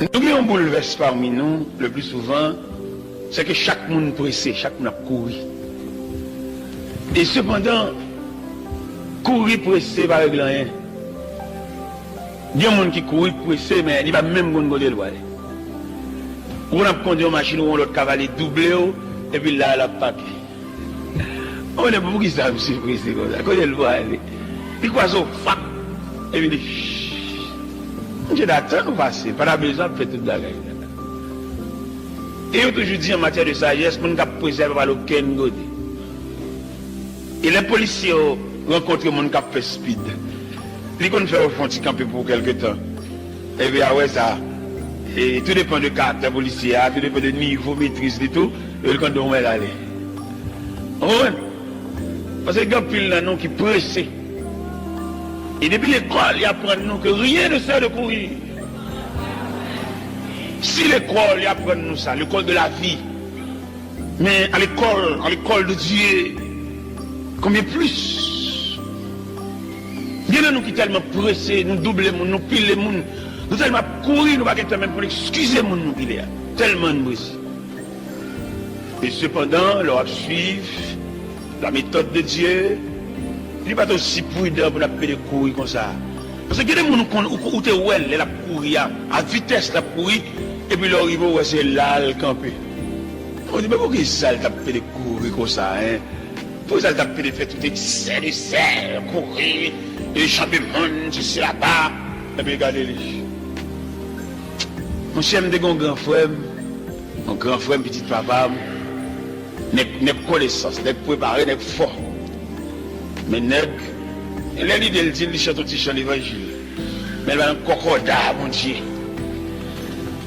Nous qui on bouleverse parmi nous, le plus souvent, c'est que chaque monde pressé, chaque monde a couru. Et cependant, courir pressé va régler rien. Il y a des gens qui courent pressé, mais il va même pas de l'eau. On a conduit une machine où on l'autre cavalier doublé, et puis là, la papier. On est beaucoup qui savent se pressé comme ça. Quand il voit, il croise au fac, et puis il dit, je d'attendre nous passer, pas besoin de faire toute la gueule. Et on toujours dit en matière de sagesse, on ne peut pas préserver par aucun côté. Et les policiers rencontrent les gens qui fait speed. Ils vont faire au fond de camper pour quelque temps. Et bien, ouais, ça. Et tout dépend du caractère policier, tout dépend du niveau, maîtrise et tout. Et quand on va aller. Parce que il y a pile de nous qui pressent. Et depuis l'école, il apprend nous que rien ne sert de courir. Si l'école, il apprend nous ça, l'école de la vie. Mais à l'école de Dieu, combien plus? Il y a nous qui tellement pressés, nous doublons, nous pilons, nous tellement courir, nous ne pouvons pas même pour excuser nous qui est tellement pressés. Et cependant, leur suivre la méthode de Dieu, il n'est pas aussi prudent pour la courir comme ça. Parce que il y a des gens où tu es la courir à vitesse, la courir, et puis leur arrive où c'est là le camper. On dit, mais pourquoi ça t'a fait de courir comme ça, hein? Pourquoi ça t'a fait de faire tout excès de serre, courir, et chanter le monde, je suis là-bas, et puis regardez-les. Mon cher, je suis un grand frère, petit papa, n'est connaissance, n'est préparé, n'est fort. Mais n'est, l'idée, il dit, il chante un petit chant d'évangile. Mais il va un cocoda, mon Dieu.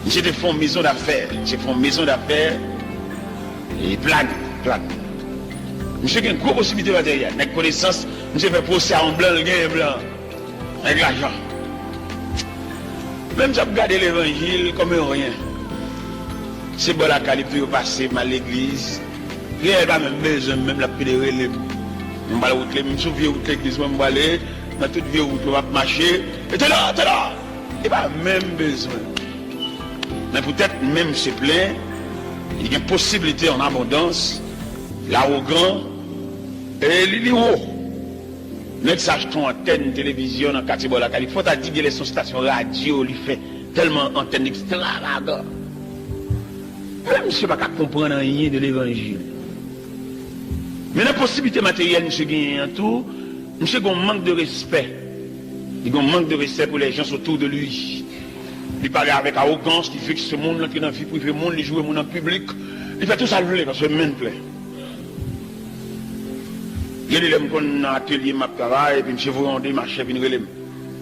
J'ai fait une maison d'affaires, et plane. J'ai une grosse possibilité matérielle, avec connaissance, j'ai fait procès en blanc, le gain blanc, avec l'argent. Même si j'ai regardé l'évangile comme rien. C'est bon la qualité de passer à l'église. Rien n'est pas même besoin, même la pédérée. Je me souviens de l'église, je vais aller, dans toute vieux route, je vais marcher. Et t'es là. Il n'y a pas même besoin. Mais peut-être même c'est plein, il y a une possibilité en abondance, l'arrogant et l'île-haut. Nous achetons antenne télévision dans le quartier de la Californie. Il faut dire qu'il y a son station radio, il fait tellement antenne extravagante. Même je ne sais pas comprendre rien de l'évangile. Mais la possibilité matérielle, monsieur gagne en tout, monsieur a un manque de respect. Il a un manque de respect pour les gens autour de lui. Il parle avec arrogance, il fait que ce monde qui est dans la vie privée, le monde, il joue au monde en public. Il fait tout ça le parce que le monde plaît. Il y a des gens qui ont un atelier, ma travail, et puis monsieur vous rendez ma chef, il relève.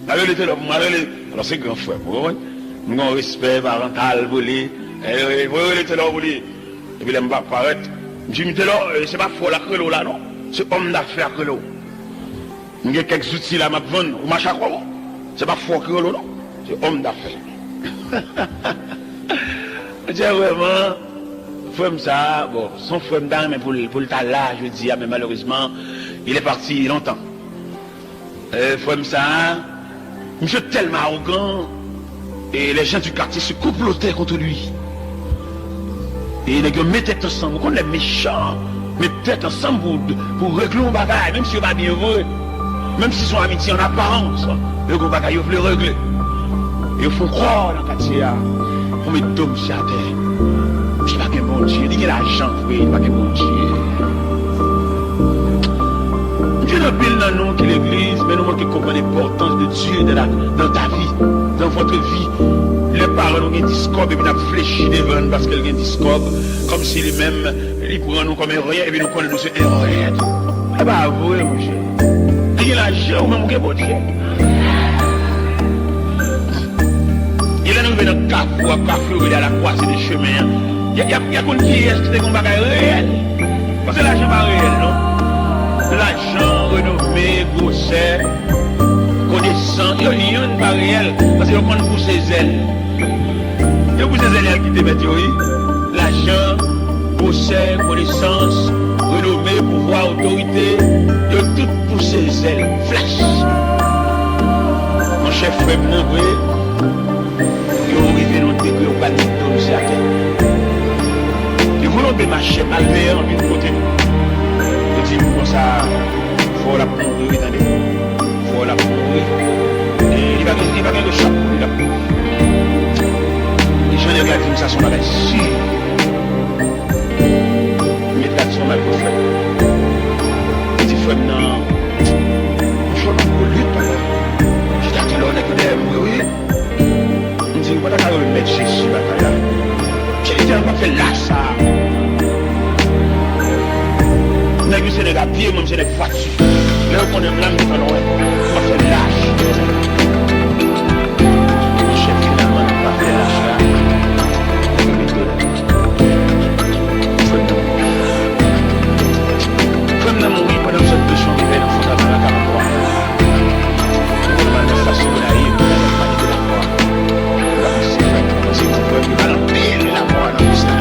Alors c'est grand frère, vous voyez? Nous avons un respect parental, vous voyez? Et puis il va apparaître. Je me dis là, c'est pas fort la crelo là, non? C'est homme d'affaires crelo. Il y a quelques outils là, ma vendre, ou ma chakra, c'est pas fort crelo, non? C'est homme d'affaires. C'est vraiment, frère ça, bon, son frère d'âme, mais pour le tas là, je dis, mais malheureusement, il est parti longtemps. Frère ça, monsieur tellement arrogant, et les gens du quartier se complotaient contre lui. Et les gars mettaient ensemble, on est méchants, mettaient ensemble pour régler un bagage, même si on va bien vrai, même si son amitié en apparence, le gros bagage, ils veulent le régler. Et ils font croire dans le quartier, on met d'hommes sur la terre. Je ne sais pas quel bon Dieu, il y a l'argent, il n'y a pas quel bon Dieu. Dieu n'a pas dans nous qui l'église, mais nous manquons de comprendre l'importance de Dieu dans ta vie, dans votre vie. Les parents ont un discours et puis nous avons fléchi devant parce qu'elles ont un discours, comme si lui-même, il prend nous comme un rien et puis nous connaissons un rien. C'est pas vrai, mon cher. Il y a l'argent, ou même un bon Dieu. Il a nous dans le café, à la croisée des chemins. Il y a qu'on qui est un bagage réel. Parce que l'argent n'est pas réel, non? L'argent, renommé, grosseur, connaissance, il n'y a rien de pas réel. Parce que qu'on pousse ses ailes. Il y a pousse ses ailes qui te mettent, oui. L'argent, grosseur, connaissance, renommé, pouvoir, autorité, il y a tout pousse ses ailes. Flash. Mon chef frère, mon vrai. Arrivé dans marcher malveillant d'une côté. Je dis comme ça, il faut la pourrir, attendez. Il faut la pourrir. Et il va gagner le chapeau, il va. Les gens regardent ça, son bagage sûr. Mais là, son mal pour faire. Petit frère, non. Je ne peux pas lui parler. Je dis à qui l'on est que d'ailleurs, oui. Je dis, voilà, quand on met Jésus, bataille. J'ai dit, on va faire là, ça. Nègre c'est des papiers, même c'est des voitures. Là on est blanc, on va faire lâche. Le chef finalement n'a pas fait lâche là. Comme dans mon livre, pendant cette leçon, il y avait un fondateur à 43. De façon de la île, on a parlé de la croix. C'est vrai, c'est qu'on peut pas l'empêcher la croix dans l'histoire.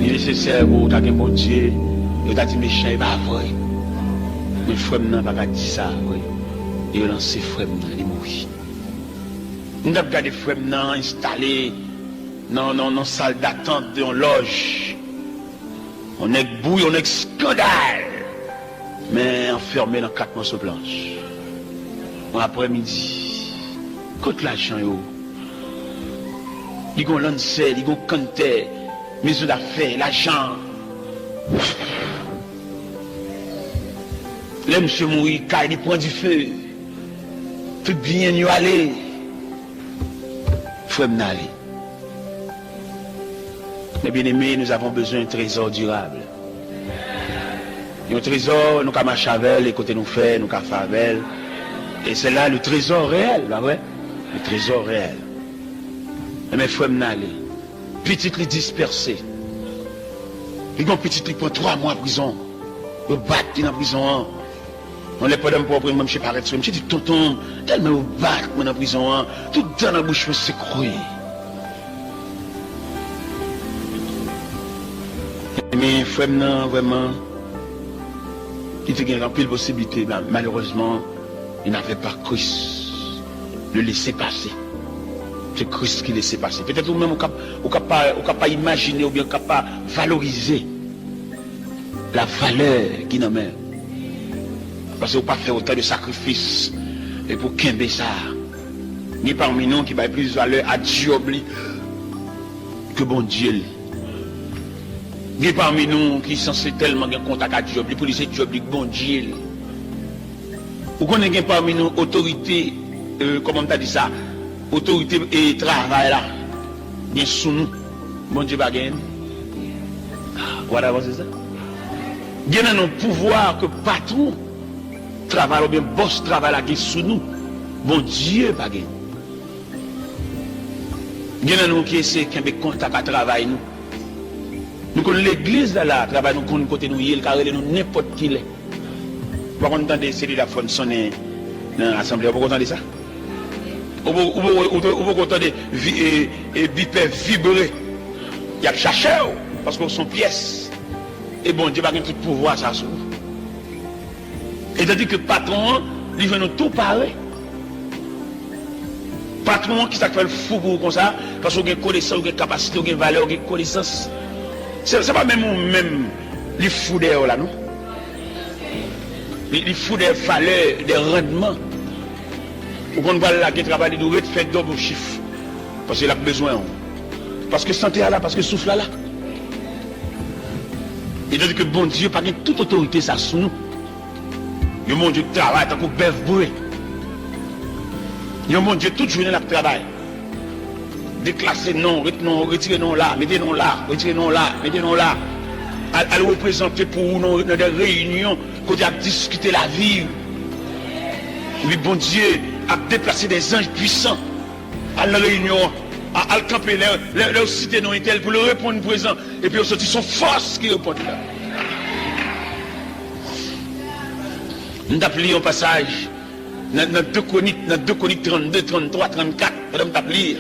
Il est nécessaire pour ta bon Dieu, il t'a dit méchant, il va vrai. Mais frère n'a pas dit ça, oui. Il a lancé frère il est mort. Nous avons gardé frère installé dans salle d'attente de loge. On est bouille, on est scandale. Mais enfermé dans 4 morceaux blanches. Après-midi, contre l'argent, ils ont lancé, ils ont canté, maison d'affaires, l'argent. Là, monsieur mourir, car il prend du feu. Tout bien, nous aller. Faut m'aller. Mes bien-aimés, nous avons besoin d'un trésor durable. Un trésor, nous avons marché avec, les côtés nous fait, nous avons fait avec. Et c'est là le trésor réel, là, ouais. Le trésor réel. Mais il faut m'aller. Petit les dispersé. Les grands petits qui prennent 3 mois en prison. Ils battent dans la prison. On les pas pour prendre, même chez Paret. Je dis, tonton, tellement ils battent dans la prison. Tout dans la bouche, c'est cru. Mais frère, vraiment, il y a une possibilité. Malheureusement, il n'avait pas Christ. Le laisser passer. C'est Christ qui laissait passer. Peut-être ou même on ne peut pas imaginer ou bien on ne peut pas valoriser la valeur qui nous met. Parce qu'on ne peut pas faire autant de sacrifices et pour qu'un ça. Ni parmi nous qui va plus de valeur à Dieu que bon Dieu. Ni parmi nous qui sont censés tellement en contact avec Dieu pour laisser Dieu bon Dieu. Ou qu'on ait parmi nous autorité, comment on t'a dit ça? Autorité et travail là, bien sous nous, bon Dieu va gagner. Voilà, c'est ça. Bien dans nos pouvoirs que patron travail ou bien boss travail là, sous nous, bon Dieu va gagner. Bien dans nous qui essaient de contact à travail nous. Nous connaissons l'église là, travail nous connaissons côté nous, il carré nous n'importe qui l'est. Vous entendez celui la fonde sonner dans l'assemblée, vous entendez ça? Vous entendez bipé vibrer. Il y a cherché parce que sont pièces. Et bon Dieu va gagner tout pouvoir ça sur. Et tandis que patron, il veut nous tout pareil. Patron qui s'appelle fou pour comme ça, parce qu'on a connaissance, on a capacité, on a valeur, on a connaissance. C'est pas même les fous d'ailleurs là, non? Les fous des valeurs, des rendements. Ou qu'on va là qui travaille, il doit faire double chiffre. Parce qu'il a besoin. Parce que santé là, parce que souffle là. Il dit que bon Dieu, pas toute autorité ça sous nous. Le bon Dieu travaille tant qu'on bœuf bourré. Le bon Dieu toute journée là travail. Déclasser non, retirez non là, mettez non là, retirez non là, mettez non là. À le représenter pour nous dans des réunions, qu'on a discuté la vie. Oui, bon Dieu a déplacé des anges puissants à la réunion, à le camper, leur cité non est pour le répondre présent. Et puis on sortit son force qui répond là. Nous avons lu un passage dans 2 Chroniques 32, 33, 34. Madame t'a lire.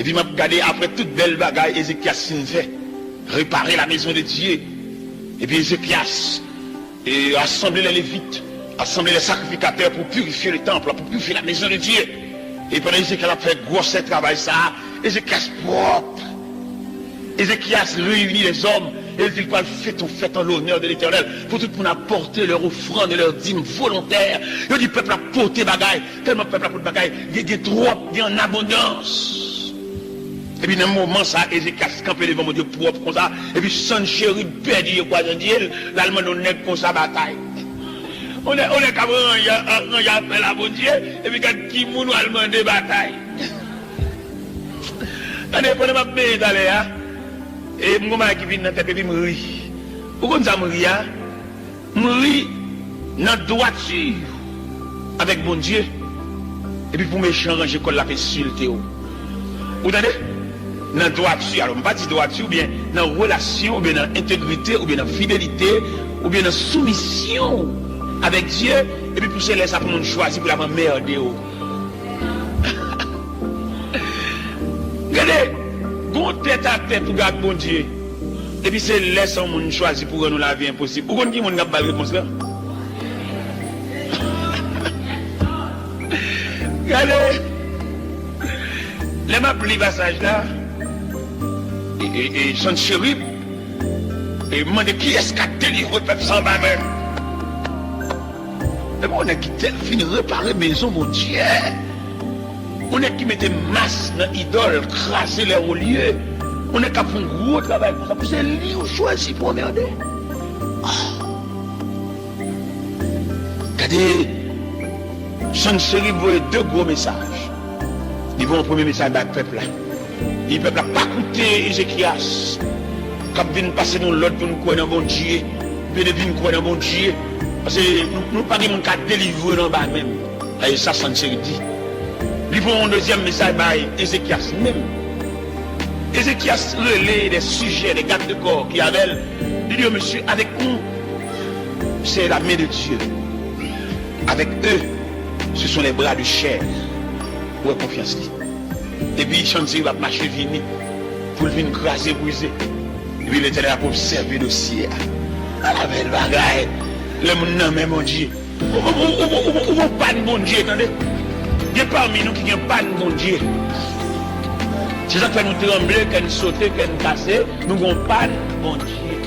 Et puis m'a regardé après toute belle bagaille Ézéchias fait réparer la maison de Dieu. Et puis Ézéchias et assembler les Lévites, assembler les sacrificateurs pour purifier le temple, pour purifier la maison de Dieu. Et pendant Ézéchias a fait gros ce travail ça, Ézéchias propre. Ézéchias réunit les hommes et il dit qu'il fait en l'honneur de l'Éternel pour tout le monde apporter leur offrande et leur dîme volontaire. Il dit peuple a porté bagaille, tellement peuple a porté bagaille, il y a trop, il y a en abondance. Et puis dans un moment ça, Ézéchias campé devant mon Dieu propre comme ça, et puis son chéri perdu quoi dans Dieu, l'allemand on est comme ça bataille. On est comme il y a appel à mon Dieu, et puis quand qui moun allemand de bataille. On est pendant ma paix d'aller hein. Et moi qui vient dans tête et puis me rit. Pourquoi ça me rit hein? Me rit dans droiture avec bon Dieu. Et puis pour méchant ranger qu'on l'a fait insulter. Vous entendez? Dans droiture, alors on pas dire droiture ou bien dans relation ou bien dans intégrité ou bien dans fidélité ou bien dans soumission avec Dieu et puis pour se laisser pour monde choisir pour la merder. Regardez, gon tête à tête pour garder bon Dieu. Et puis c'est laisser monde choisir pour nous la vie impossible. Vous connaissez qui monde n'a pas réponse là? Regardez, les m'a pris passage là. Et son chérub et demande qui est-ce qui a délivré le peuple sans baveur. Et bon, on est qui fini réparer maison, mon Dieu. On est qui mettait masse dans l'idole, craser les au lieu. On est qui a fait un gros travail pour ça. Pour c'est lui ou choisi pour emmerder. Regardez, son chérub voit deux gros messages. Ils vont au premier message dans le peuple là. Le peuple n'a pas écouté Ézéchias. Quand vient passer dans l'autre pour nous croire dans bon Dieu, puis de venir croire dans bon Dieu. Parce que nous pas de monde qui a délivré dans bas même. Et ça, ça ne se dit. Ils vont un deuxième message par Ézéchias même. Ézéchias relaie des sujets, des gardes de corps qui avaient. Il dit, monsieur, avec nous, c'est la main de Dieu. Avec eux, ce sont les bras de chair. Pour confiance. Et puis, chantier va marcher vini pour venir craser, briser. Et puis, l'Éternel a observé le dossier. À la belle bagaille, le monde n'a même mon Dieu. Ou pas de bon Dieu, attendez. Il y a parmi nous qui n'ont pas de bon Dieu. C'est ça qui fait nous trembler, qu'on saute, qu'on casse, nous n'avons pas de bon Dieu.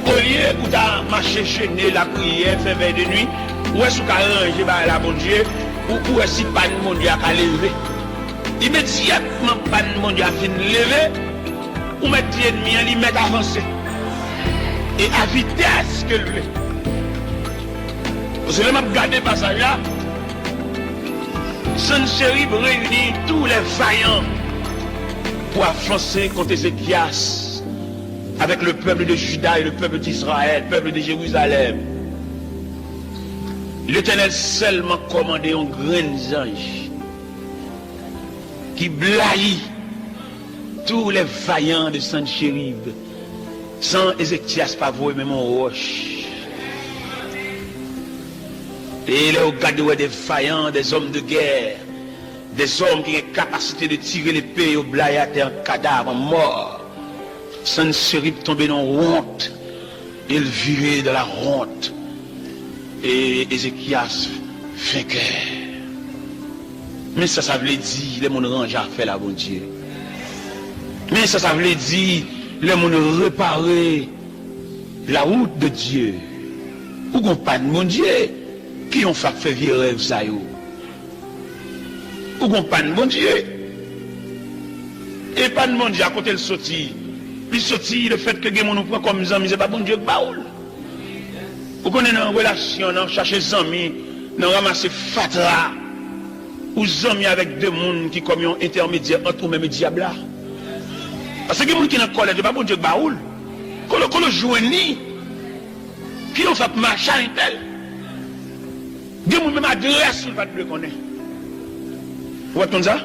Au lieu où tu as marché chaîné la prière, fait veille de nuit, où est-ce que tu as rangé la bon Dieu, ou est-ce que pas de bon Dieu à lever. Immédiatement, pas de bon Dieu à venir lever, ou mettre l'ennemi, il met avancer. Et à vitesse que lui. Parce que là, je regardé le passage là. Sennacherib réunit tous les vaillants pour avancer contre Ézéchias avec le peuple de Juda et le peuple d'Israël, le peuple de Jérusalem. L'Éternel seulement commandé un grand ange qui blaye tous les vaillants de Sennacherib. Sans Ézéchias pas voir même en roche. Et il est au garde des vaillants, des hommes de guerre, des hommes qui ont la capacité de tirer l'épée au blayat et en cadavre, en mort. Sennacherib tombé dans la honte. Il vivait de la honte. Et Ézéchias vainqueur. Mais ça veut dire, les monde range à faire la bon Dieu. Mais ça veut dire, les monde réparer la route de Dieu. Ou qu'on pas de mon Dieu. Qui ont fait vieux rêve ça yo? Ou qu'on pas de mon Dieu? Et pas de mon Dieu à côté le sorti. Puis sorti le fait que les gens nous prennent comme amis, c'est pas bon Dieu baoul. Ou qu'on est dans une relation, dans chercher des amis, dans ramasser fatra. Ou amis avec deux mondes qui comme un intermédiaire entre eux-mêmes et diable là. Parce que les gens qui sont dans colère, c'est pas bon Dieu baoul. Quand le joignit, qui ont fait marcher à tel. Des gens même adresse sur le pas de connaître. Vous voyez ça?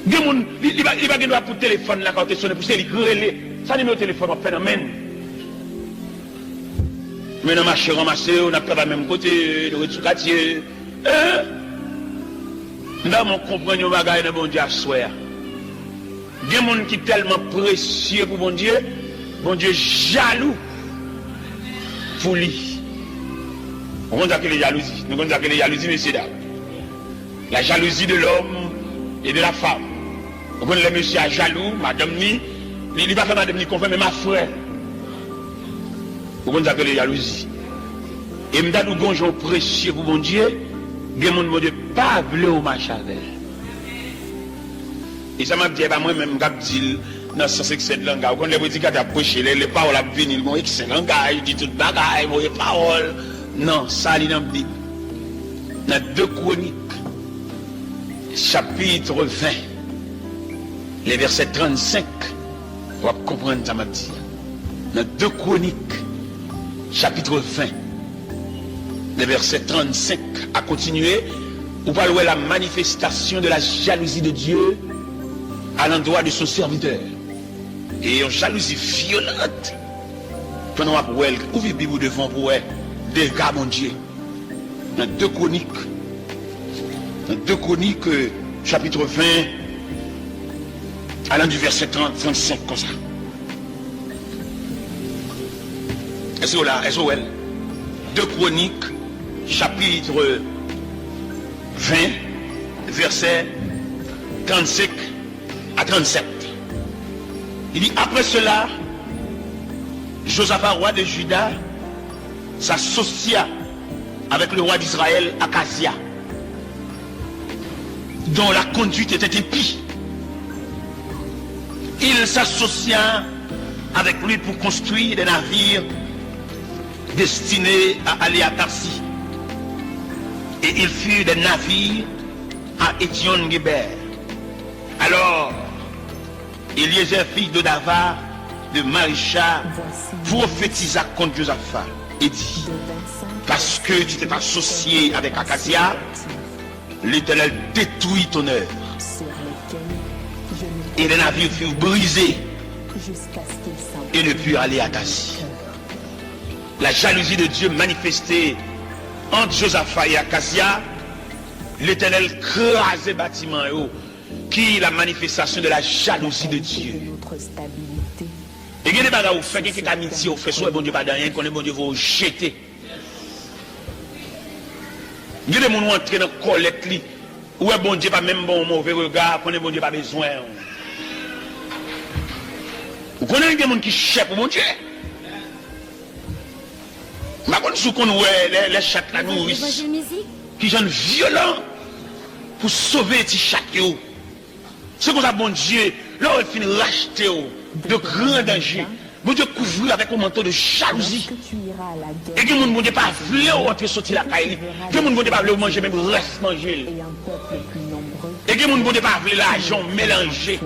Des gens, il va gagner pour le téléphone là quand tu sonnes pour se grêler. Ça numéro de téléphone, on phénomène. Mais dans le marché ramassé, on a pas le même côté, le retour quartier. Dans mon comprendre un bagage de bon Dieu à soir. Il y a des gens qui sont tellement précieux pour bon Dieu jaloux pour lui. On va dire que les jalousies. Nous allons dire que les jalousies, messieurs dames. La jalousie de l'homme et de la femme. On connaît les messieurs jaloux, madame ni, il ne va pas faire madame ni confirme, mais ma frère. On va dire que les jalousies. Et nous avons des gens précieux pour mon Dieu. Il y a des gens qui ne pas voulu au marché avec. Et ça m'a dit, moi-même, je dis, dans ce sens de langage, quand les petits gars approchent, les paroles viennent, ils vont excellent langage, ils disent tout bagaille, les paroles. Non, ça, il est dans la Bible. Dans 2 Chroniques, chapitre 20, les versets 35, on va comprendre ça, m'a dit. Dans 2 Chroniques, chapitre 20, les versets 35, à continuer, on va voir la manifestation de la jalousie de Dieu à l'endroit de son serviteur. Et une jalousie violente. Pendant qu'on va ouvrir la Bible devant pour des gars, mon Dieu. Dans 2 Chroniques, chapitre 20, allant du verset 30, 35, comme ça. Est-ce que là, est-ce que 2 Chroniques, chapitre 20, verset 35 à 37. Il dit, après cela, Josaphat, roi de Juda, s'associa avec le roi d'Israël, Akazia, dont la conduite était impie. Il s'associa avec lui pour construire des navires destinés à aller à Tarsis. Et il fut des navires à Étion-Guéber. Alors, Eliezer, fils de Davar, de Marisha, prophétisa contre Josaphat et dit, parce que tu t'es associé avec Akazia, l'Éternel détruit ton œuvre. Et les navires furent brisés et ne purent aller à Tarsis. La jalousie de Dieu manifestée entre Josaphat et Akazia, l'Éternel crasait bâtiment qui est la manifestation de la jalousie de Dieu. Et il y a des bagages où fait quelques amitiés, où fait soit bon Dieu pas de rien, qu'on est bon Dieu vous jeter. Il y a des gens qui entrent dans la collecte, où est bon Dieu pas même bon mauvais regard, qu'on est bon Dieu pas besoin. Vous connaissez des gens qui cherchent pour bon Dieu. Je ne sais pas si les chats la nourrissent, qui sont violents pour sauver les chats. C'est comme ça, bon Dieu, là on finit racheter de grands dangers. Bon Dieu couvrir avec un manteau de jalousie. Et que mon Dieu pas voulu rentrer sortir la caille. Que mon Dieu pas voulu manger même reste manger. Et que mon Dieu pas voulu l'argent mélanger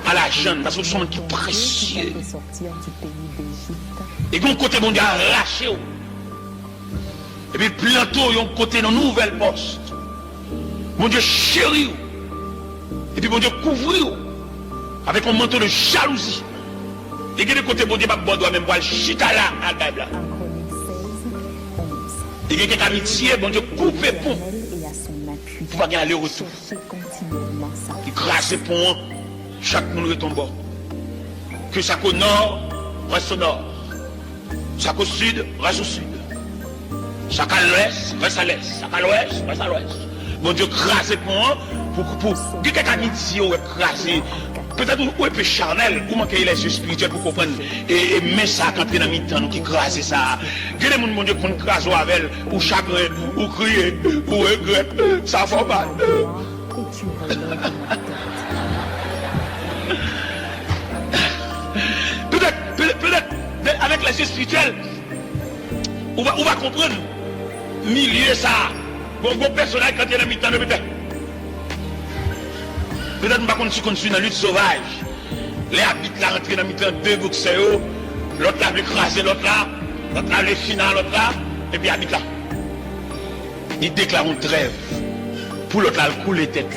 à l'argent parce que ce sont des gens qui précieux. Et qu'on côté mon Dieu arraché. Et puis bientôt un côté dans nouvelle poste. Mon Dieu chéri. Et puis mon Dieu couvrir avec un manteau de jalousie. Et que de côté mon Dieu pas bon doit même voir le chita là à la Bible. Et que quelques amitiés, mon Dieu coupé pour pas gagner le retour. Il grâce pour chaque monde retombe. Que ça qu'au nord reste au nord. Ça qu'au sud reste au sud. Ça qu'à l'ouest reste à l'est. Ça qu'à l'ouest reste à l'ouest. Mon Dieu grâce pour quelques amitiés ou écraser. Peut-être ou un peu charnel, ou manquer les yeux spirituels pour comprendre. Et mais ça quand on est dans mi-temps, nous qui grâce ça. Que les gens, mon Dieu, qu'on grâce avec, ou chagrin, ou crier, ou regret, ça fait mal. Peut-être, avec les yeux spirituels, on va comprendre. Milieu ça. Bon personnage quand il est dans mi-temps, peut-être. Peut-être que je ne suis dans la lutte sauvage. Les habitants là rentrent dans le mi-temps, 2 boxeurs, l'autre là veut écraser l'autre là le final, l'autre là, et puis habite là. Il déclare une trêve pour l'autre là, le couler tête.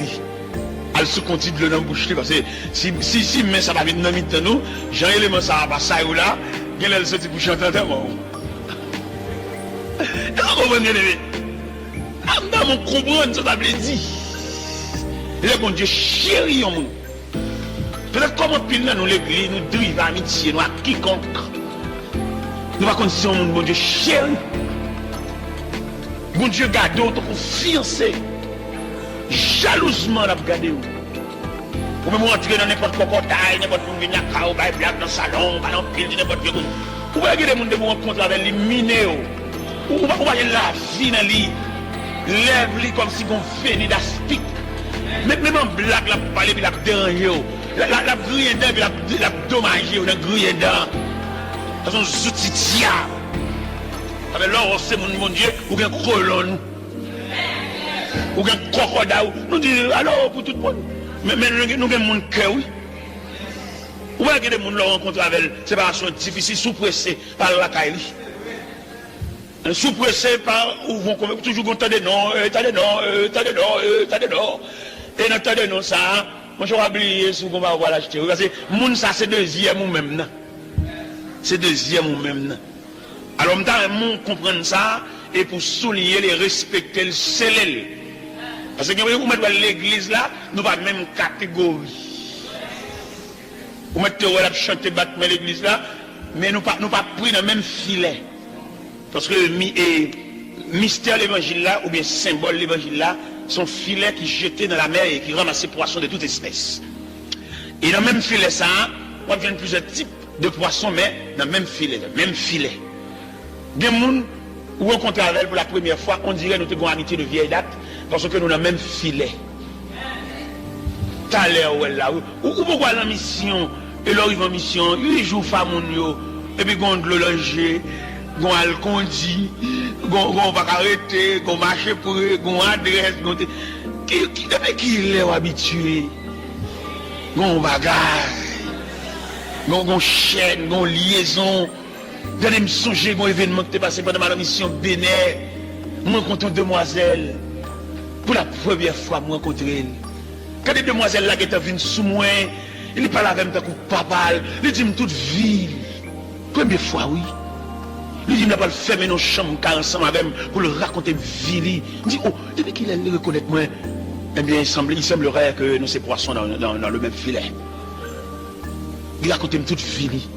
Elle se continue de le dans la bouche parce que si mais ça va venir dans le mi-temps, nous, j'ai un élément ça va passer là, il y a le sorti pour chanter en termes. Est-ce que vous comprenez? On comprend ce que ça veut dire. Le bon Dieu chéri au monde. Peut-être comment pile dans nous l'église, nous drive amitié, nous à quiconque. Nous va condition mon bon Dieu chéri. Bon Dieu garde autre pour fiancé. Jalousement, on a gardé. Ou même rentrer dans n'importe quoi portail, n'importe où venir à Kao, blague dans le salon, dans le pile, n'importe où. Ou bien regarder des gens qui rencontrent avec les mineurs. Ou va voir la vie dans lui. Lève-lui comme si on venait d'aspic. Même en blague, la parler, la déranger. La grille dedans, la dommager, la grille dedans. Parce qu'on se diable. Avec l'or, c'est mon Dieu, ou bien colonne. Ou bien crocodile. Nous disons, alors, pour tout le monde. Mais nous avons mon cœur, oui. Ou bien que des gens rencontrent avec séparation difficile, sous-pressé par la Kaili. Sous-pressé par où vont toujours compter des noms, t'as des noms, t'as des noms, t'as des noms. Et dans t'as des noms, ça, moi je vais oublier ce qu'on va voir l'acheter. Parce que moun ça c'est deuxième ou même. C'est deuxième ou même. Alors, on doit comprendre ça et pour souligner et respecter le célèbre. Parce que vous mettez l'église là, nous pas même catégorie. Vous mettez chanter battre l'église là, mais nous pas pris dans le même filet. Parce que mystère l'évangile là, ou bien symbole l'évangile là, sont filets qui jetés dans la mer et qui ramassent poissons de toute espèce. Et dans le même filet ça, on vient plusieurs types de poissons, mais dans le même filet, même filet. Des gens où on rencontre avec pour la première fois, on dirait que nous avons une amitié de vieille date, parce que nous avons le même filet. T'as l'air là, ou pourquoi la mission, et là ils en mission, 8 jours femmes, et puis on le loger, on a le conduit, on va arrêter, on marcher pour eux, on adresse, depuis qui est habitué, on bagarre, on chaîne, on liaison. Regardez, me songer mon événement qui est passé pendant ma mission Bénin. Je rencontre une demoiselle. Pour la première fois, je rencontre elle. Quand les demoiselles là qui étaient venues sous moi, il parle avec moi comme papa, il dit toute ville. Première fois, oui. Il dit, il n'a pas fermé nos chambres ensemble avec moi pour le raconter vie. Il dit, oh, depuis qu'il allait reconnaître moi, eh bien, il semblerait que nous sommes poissons dans le même filet. Il raconte toute vie.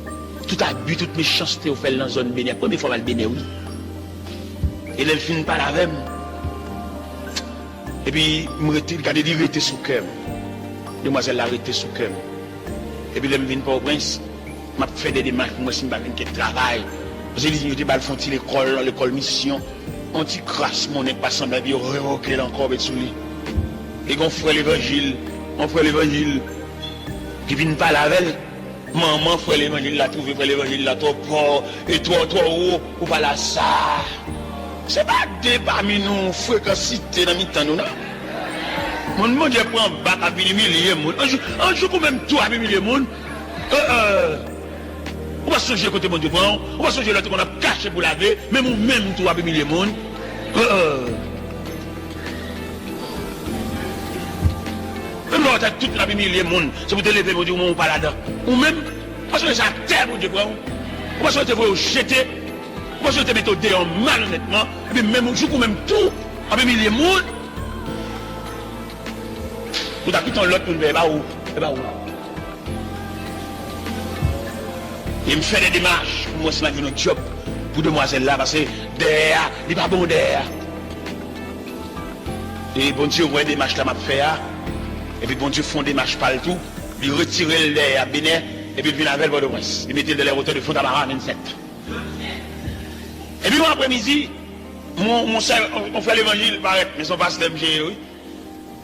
Tout abus, toute méchanceté au fait dans la zone bénie. La première fois, elle bénie, oui. Et elle finit par la même. Et puis, il dit, il était sous cœur. Demoiselle l'a arrêté sous cœur. Et puis, elle me vient pas au prince. M'a fait des démarches pour moi, si je ne travail. Parce qu'il dit, il était l'école mission. On dit, crasse mon nez, passant la vie, révoquer encore, et sous lui. Et qu'on ferait l'évangile. On ferait l'évangile. Qui vient pas la veille. Maman, frère l'évangile l'a trouvé, frère l'évangile l'a trop fort, et toi, haut, ou pas là, ça. C'est pas des parmi nous, fréquencité dans mi-temps, nous, non? Mon Dieu prend un bac à milliers de monde. Un jour, quand même, tout à milliers de monde. On va songer côté mon Dieu prend, on va songer l'autre qu'on a caché pour laver, même ou même tout à milliers de monde. Même là, toute la milliers de monde, c'est pour te lever, mon Dieu, on pas là-dedans. Ou même, parce que ça terre, mon Dieu, on va se te jeter, on va se te mettre au déon malhonnêtement, et puis même au jour où même tout, avec milliers de monde, vous avez tout l'autre pour le faire, où? Il me fait des démarches, pour moi, c'est un job, pour demoiselle là, parce que derrière, il n'est pas bon derrière. Et bon Dieu, ouais, des démarches là, m'a fait, et puis bon Dieu font des marches partout, il retire le lait à Bénin, et puis il vient avec le Prince. Il mettait de l'air autour de Fondamara 27. Et puis mon après-midi, on fait l'évangile, paraît, mais son pasteur, oui.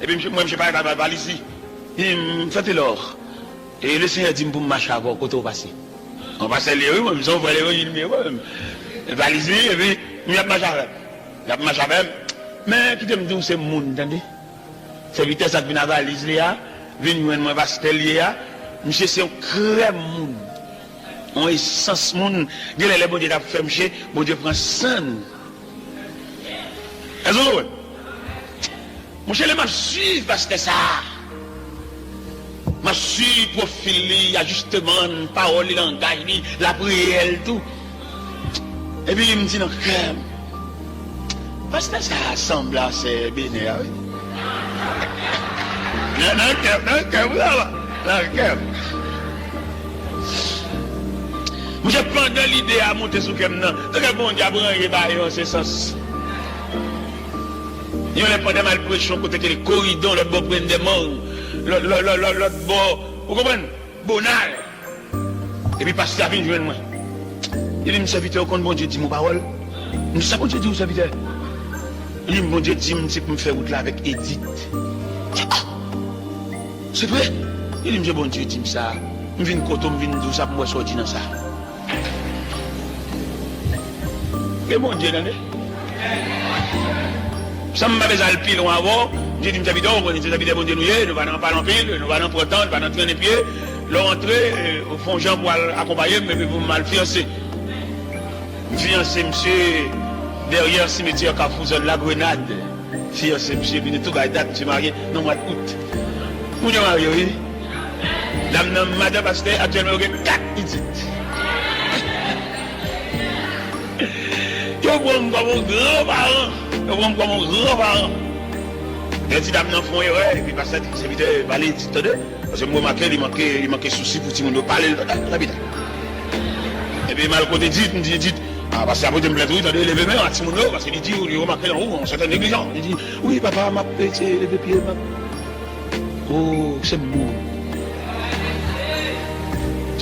Et puis moi, je parle de la valise ici. Il me fait l'or. Et le Seigneur dit pour me marcher avant, quand on passe. On passe les rues, on fait l'évangile, mais ouais. Valise, et puis, il y a marché avec. Il y a marché avec. Mais qui te me dit, c'est le monde, entendez? C'est vitesse qui vient à valise, vient moi pasteur, monsieur, c'est un crème monde. On est sans monde. Dieu les bon Dieu a fait monsieur, bon Dieu prend sang. Est-ce que monsieur, les m'a suivre parce que ça. M'a suivre profil, ajustement, parole, langage, la prière, tout. Et puis il me dit non, crème. Parce que ça semble assez bénéfique. Je prends l'idée à monter sur le nom. C'est bon Dieu a branlé en ce sens. Il y a pas de mal pression côté les corridors, l'autre bord prendre des morts, l'autre bord, vous comprenez? Bonal. Et puis pasteur vient joindre moi. Il dit, serviteur, quand bon Dieu dit mon parole, nous savons Dieu dit au serviteur. Il dit, bon Dieu dit, c'est pour me faire route là avec Edith. C'est vrai? Il dit, bon Dieu dit ça. Je viens de côté, je viens de tout ça pour moi sortir dans ça. Et bon Dieu, non? Ça m'a besoin de pile loin avant. J'ai dit, bon Dieu, nous allons pas en pile, nous allons prendre temps, nous allons traîner pied. Leur entrée, au fond, Jean pour accompagner, mais vous mal fiancé. Fiancé, monsieur, derrière le cimetière Carrefour, la Grenade. Fiancé, monsieur, puis de tout date, monsieur marié, non, mois d'août. Vous êtes marié, oui? Madame Pasteur, actuellement, il y a 4 petites. Je prends comme mon grand-parent. Je prends comme mon grand-parent. Les petits dames n'en font erreur, et puis parce que c'est vite parler, parce que moi, il manquait souci pour tout le monde parler, et puis mal côté dit, me dit, parce que après de me plaindre, il a levé main à tout le monde, parce qu'il dit, il remarqué en haut, on s'était négligent. Il dit, oui, papa, m'a pété les deux pieds, oh, c'est beau.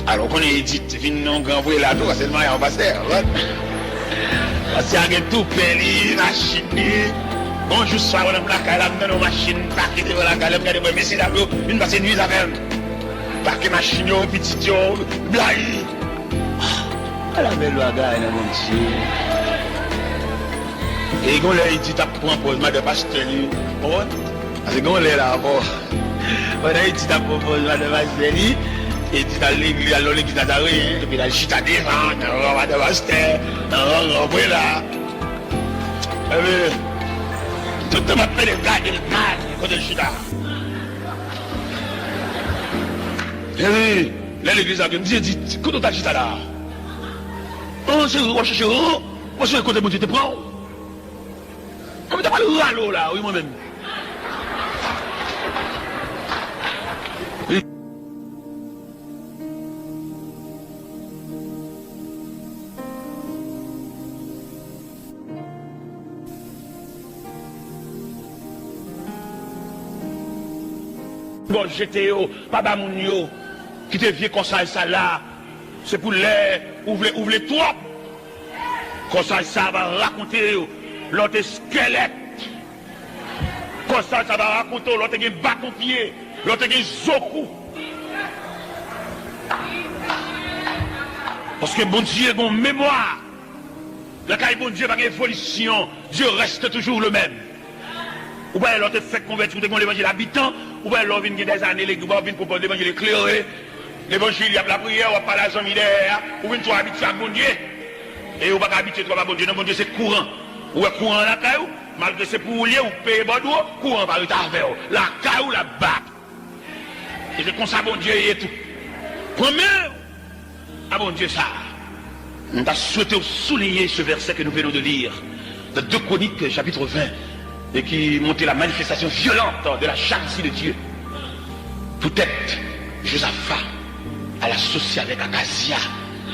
Alors qu'on est dit, on a envoyé la tour, c'est le mariage en pasteur, parce qu'il y a tout péli, machine. Bonjour, soir, on a la nos machines, parquet devant la galère, regardez-moi, mais c'est la l'eau, une passe nuit à faire. Parquet machine, petit, blague. À la belle loi, gars, mon Dieu. Et quand il dit, t'as pris un posement de pasteur, parce que quand on est là, on a dit, t'as pris un posement de pasteur, et tu as l'église, alors l'église n'a rien, et puis la chita devant, on va de pasteur, on va là. Tout le monde fait le gars et le mal, quand je suis là. Et oui, là l'église a dit, quand on t'a dit là, on se recherche, on se côté mon Dieu te prend. On t'a pas le râleau là, oui moi-même. Bon, j'étais au papa Mounio, qui te vient comme ça là, c'est pour les ouvrir toi. Comme ça va raconter l'autre squelette. Comme ça va raconter l'autre qui bâton pied, l'autre qui zoku. Parce que bon Dieu a une mémoire. Le cas bon Dieu va une évolution, Dieu reste toujours le même. Ou bien l'autre fait convertir l'évangile habitant, ou bien l'autre vient des années, les gars viennent proposer l'évangile éclairé, l'évangile, il y a la prière, on va pas la jambe derrière, ou bien tu habites à bon Dieu, et on va pas habiter toi à bon Dieu, non, bon Dieu c'est courant. Ou est courant la caillou, malgré c'est pour lier ou payer bon courant va retarder, la caillou la bat. Et c'est comme ça bon Dieu et tout. Premier, à bon Dieu ça. On a souhaité souligner ce verset que nous venons de lire, de 2 Chroniques, chapitre 20. Et qui montait la manifestation violente de la jalousie de Dieu. Peut-être Josaphat à l'associer avec Akazia,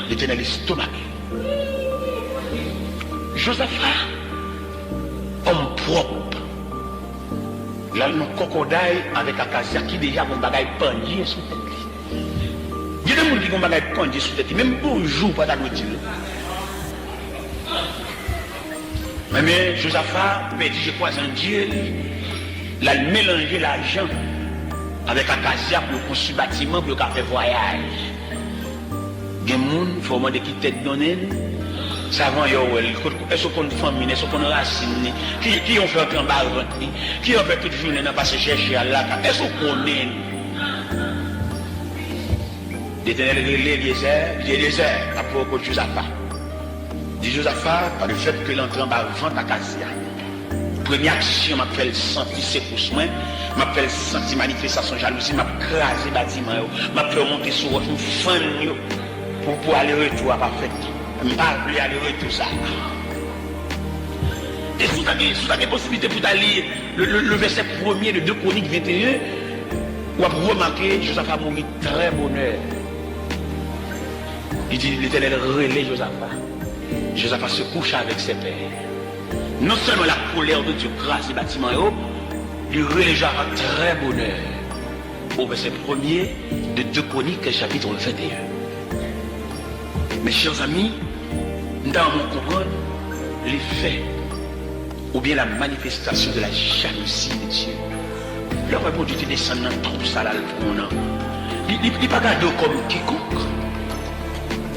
l'éternel estomac. Josaphat, homme propre, là le crocodile avec Akazia qui déjà mon bagaille pendier sous tête. Il y a des gens qui ont bagaille pendier sous tête, même bonjour pas d'agoutir. Mais Josaphat, je crois en Dieu, il a mélangé l'argent avec Akazia pour construire un bâtiment pour faire voyage. Il y a des gens qui font des têtes données, savant, est-ce qu'on famille, est-ce qu'on racine, qui ont fait un bas qui ont fait toute journée, n'a pas se chercher à la est-ce qu'on connaît? L'éternel Eliezer, à propos de Josaphat. Dit Josaphat, par le fait que l'entrée en bas vente à Casia. Première action, m'a fait sentir ses pouces, m'a fait sentir manifestation jalousie, m'a crasé bâtiment, m'a fait monter sur une fan pour aller retour à parfait. M'a appelé aller retour ça. Et si tu as des possibilités pour aller le verset 1er de 2 Chroniques 21, Ou avez remarqué, Josaphat a mouru très bonheur. Il dit l'Éternel relais Josaphat. Josaphat se couche avec ses pères. Non seulement la colère de Dieu grâce les bâtiments et haut, il relais Josaphat très bonheur. Au verset 1er de 2 Chroniques, chapitre 21. Mes chers amis, nous devons comprendre les faits ou bien la manifestation de la jalousie de Dieu. Le roi bon Dieu te descend dans trop ça là pour nous. Il n'est pas gardé comme quiconque.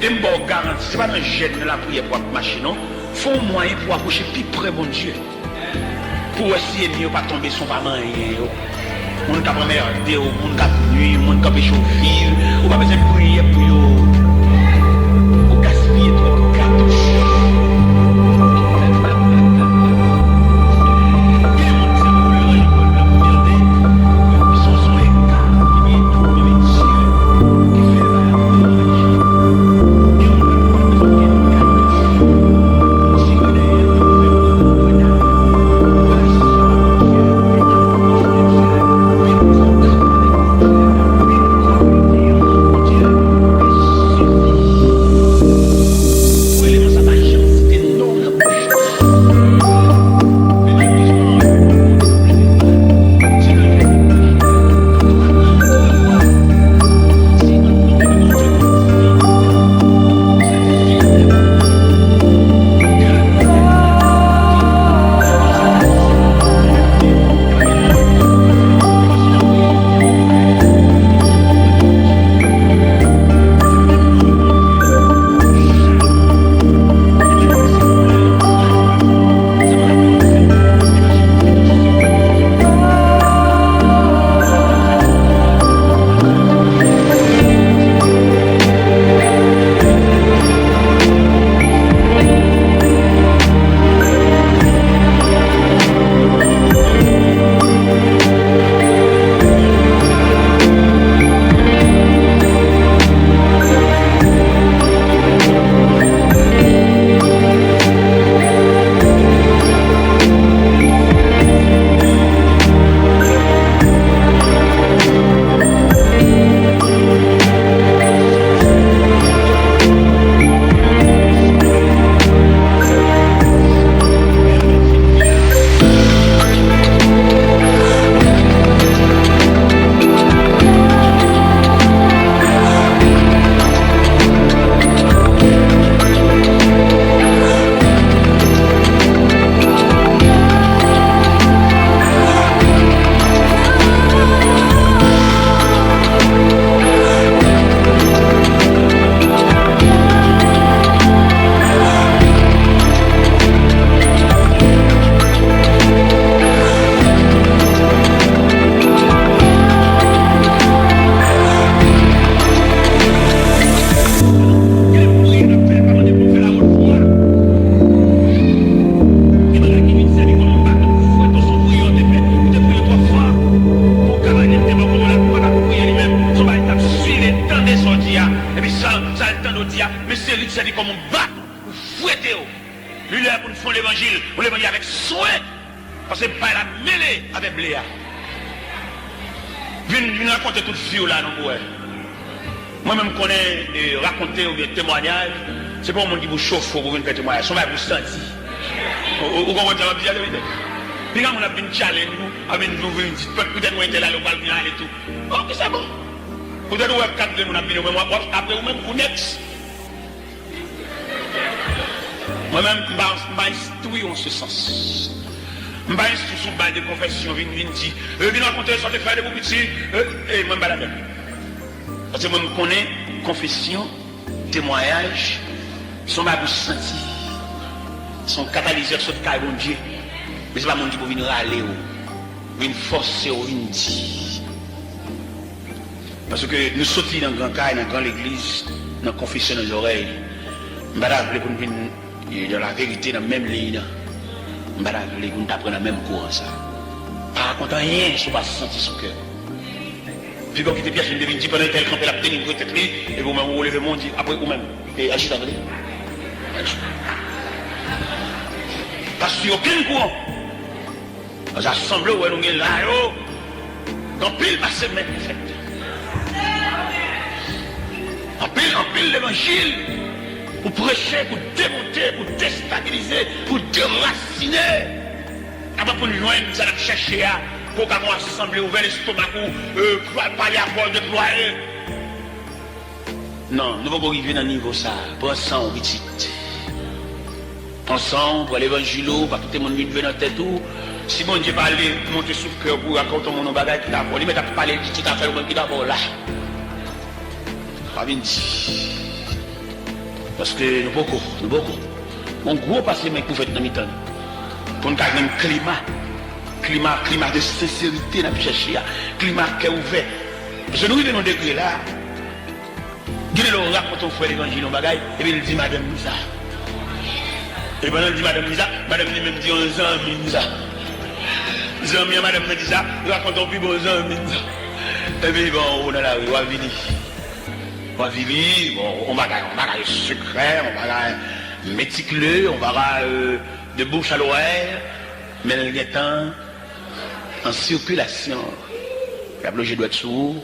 Et me garantit, ce n'est pas dans le gène de la prière pour marcher, non. Il faut un moyen pour approcher plus près de Dieu. Pour essayer de ne pas tomber sur maman. On ne peut pas merder, on ne peut pas nuire, on ne peut pas chauffer, on ne peut pas prier pour gaspiller trop de cartouches. C'est pas un monde qui vous chauffe pour vous faire témoignage. C'est pas vous sentir. Vous comprenez ce que je veux dire? Puis quand on a une challenge, avec nous, peut-être qu'on était là, on va venir et tout. Ok, c'est bon. Peut-être qu'on a 4 de nous, après vous-même, vous next. Moi-même, je vais instruire en ce sens. Je vais instruire sur base de confession, je vais dire, je vais raconter ça, je vais faire des petits, et moi, je vais la même. Parce que moi, je connais confession, témoignage, sont ma bouche sentie, sont catalyseurs sur le cas de Dieu. Mais ce n'est pas mon Dieu pour venir râler, venir forcer, venir dire. Parce que nous sortons dans le grand cas, dans la grande église, dans la confession dans les oreilles. Je ne vais pas pour nous venir dans la vérité, dans la même ligne. Je ne vais pas pour nous apprendre dans le même courant. Pas raconter rien, je ne pas sentir son cœur. Puis quand vous êtes bien, je devine dire pendant qu'elle campait la tenue, vous êtes et vous-même vous relevez mon Dieu, après vous-même, et agissez avec lui. Parce qu'il n'y a aucun courant. Dans l'assemblée où nous sommes là, Dans pile ma semaine, en fait. En pile l'évangile. Pour prêcher, pour démonter, pour déstabiliser, pour déraciner. Avant pour nous joindre, nous allons chercher à pour qu'on assemblée, ouvert l'estomac, pour parler à Paul de ployer. Non, nous ne pouvons pas arriver dans le niveau ça. Pas ensemble, petit. Ensemble, pour l'évangile, pour tout le monde vient dans la tête. Si mon Dieu parle, monter sous le cœur pour raconter mon bagage qui d'abord, il m'a parlé de petite affaire qui d'abord là. Pas bien dit. Parce que nous beaucoup. Mon gros passé, mais pour faire dans mi-temps. Pour nous garder un climat de sincérité, nous chercher, climat qui est ouvert. Parce que nous vivons dans des degrés là. Nous racontons frère l'évangile en bagaille, et puis il dit Madame Misa. Et pendant qu'il dit Madame Misa, Madame lui même dit aux amis Misa. Les amis à Madame Misa, nous racontons plus aux amis Misa. Et puis bon, on est là, on va venir. Bon, on va gagner secret, on va gagner méticuleux, on va gagner de bouche à l'oreille, mais il est en circulation. La bloge doit être sourd,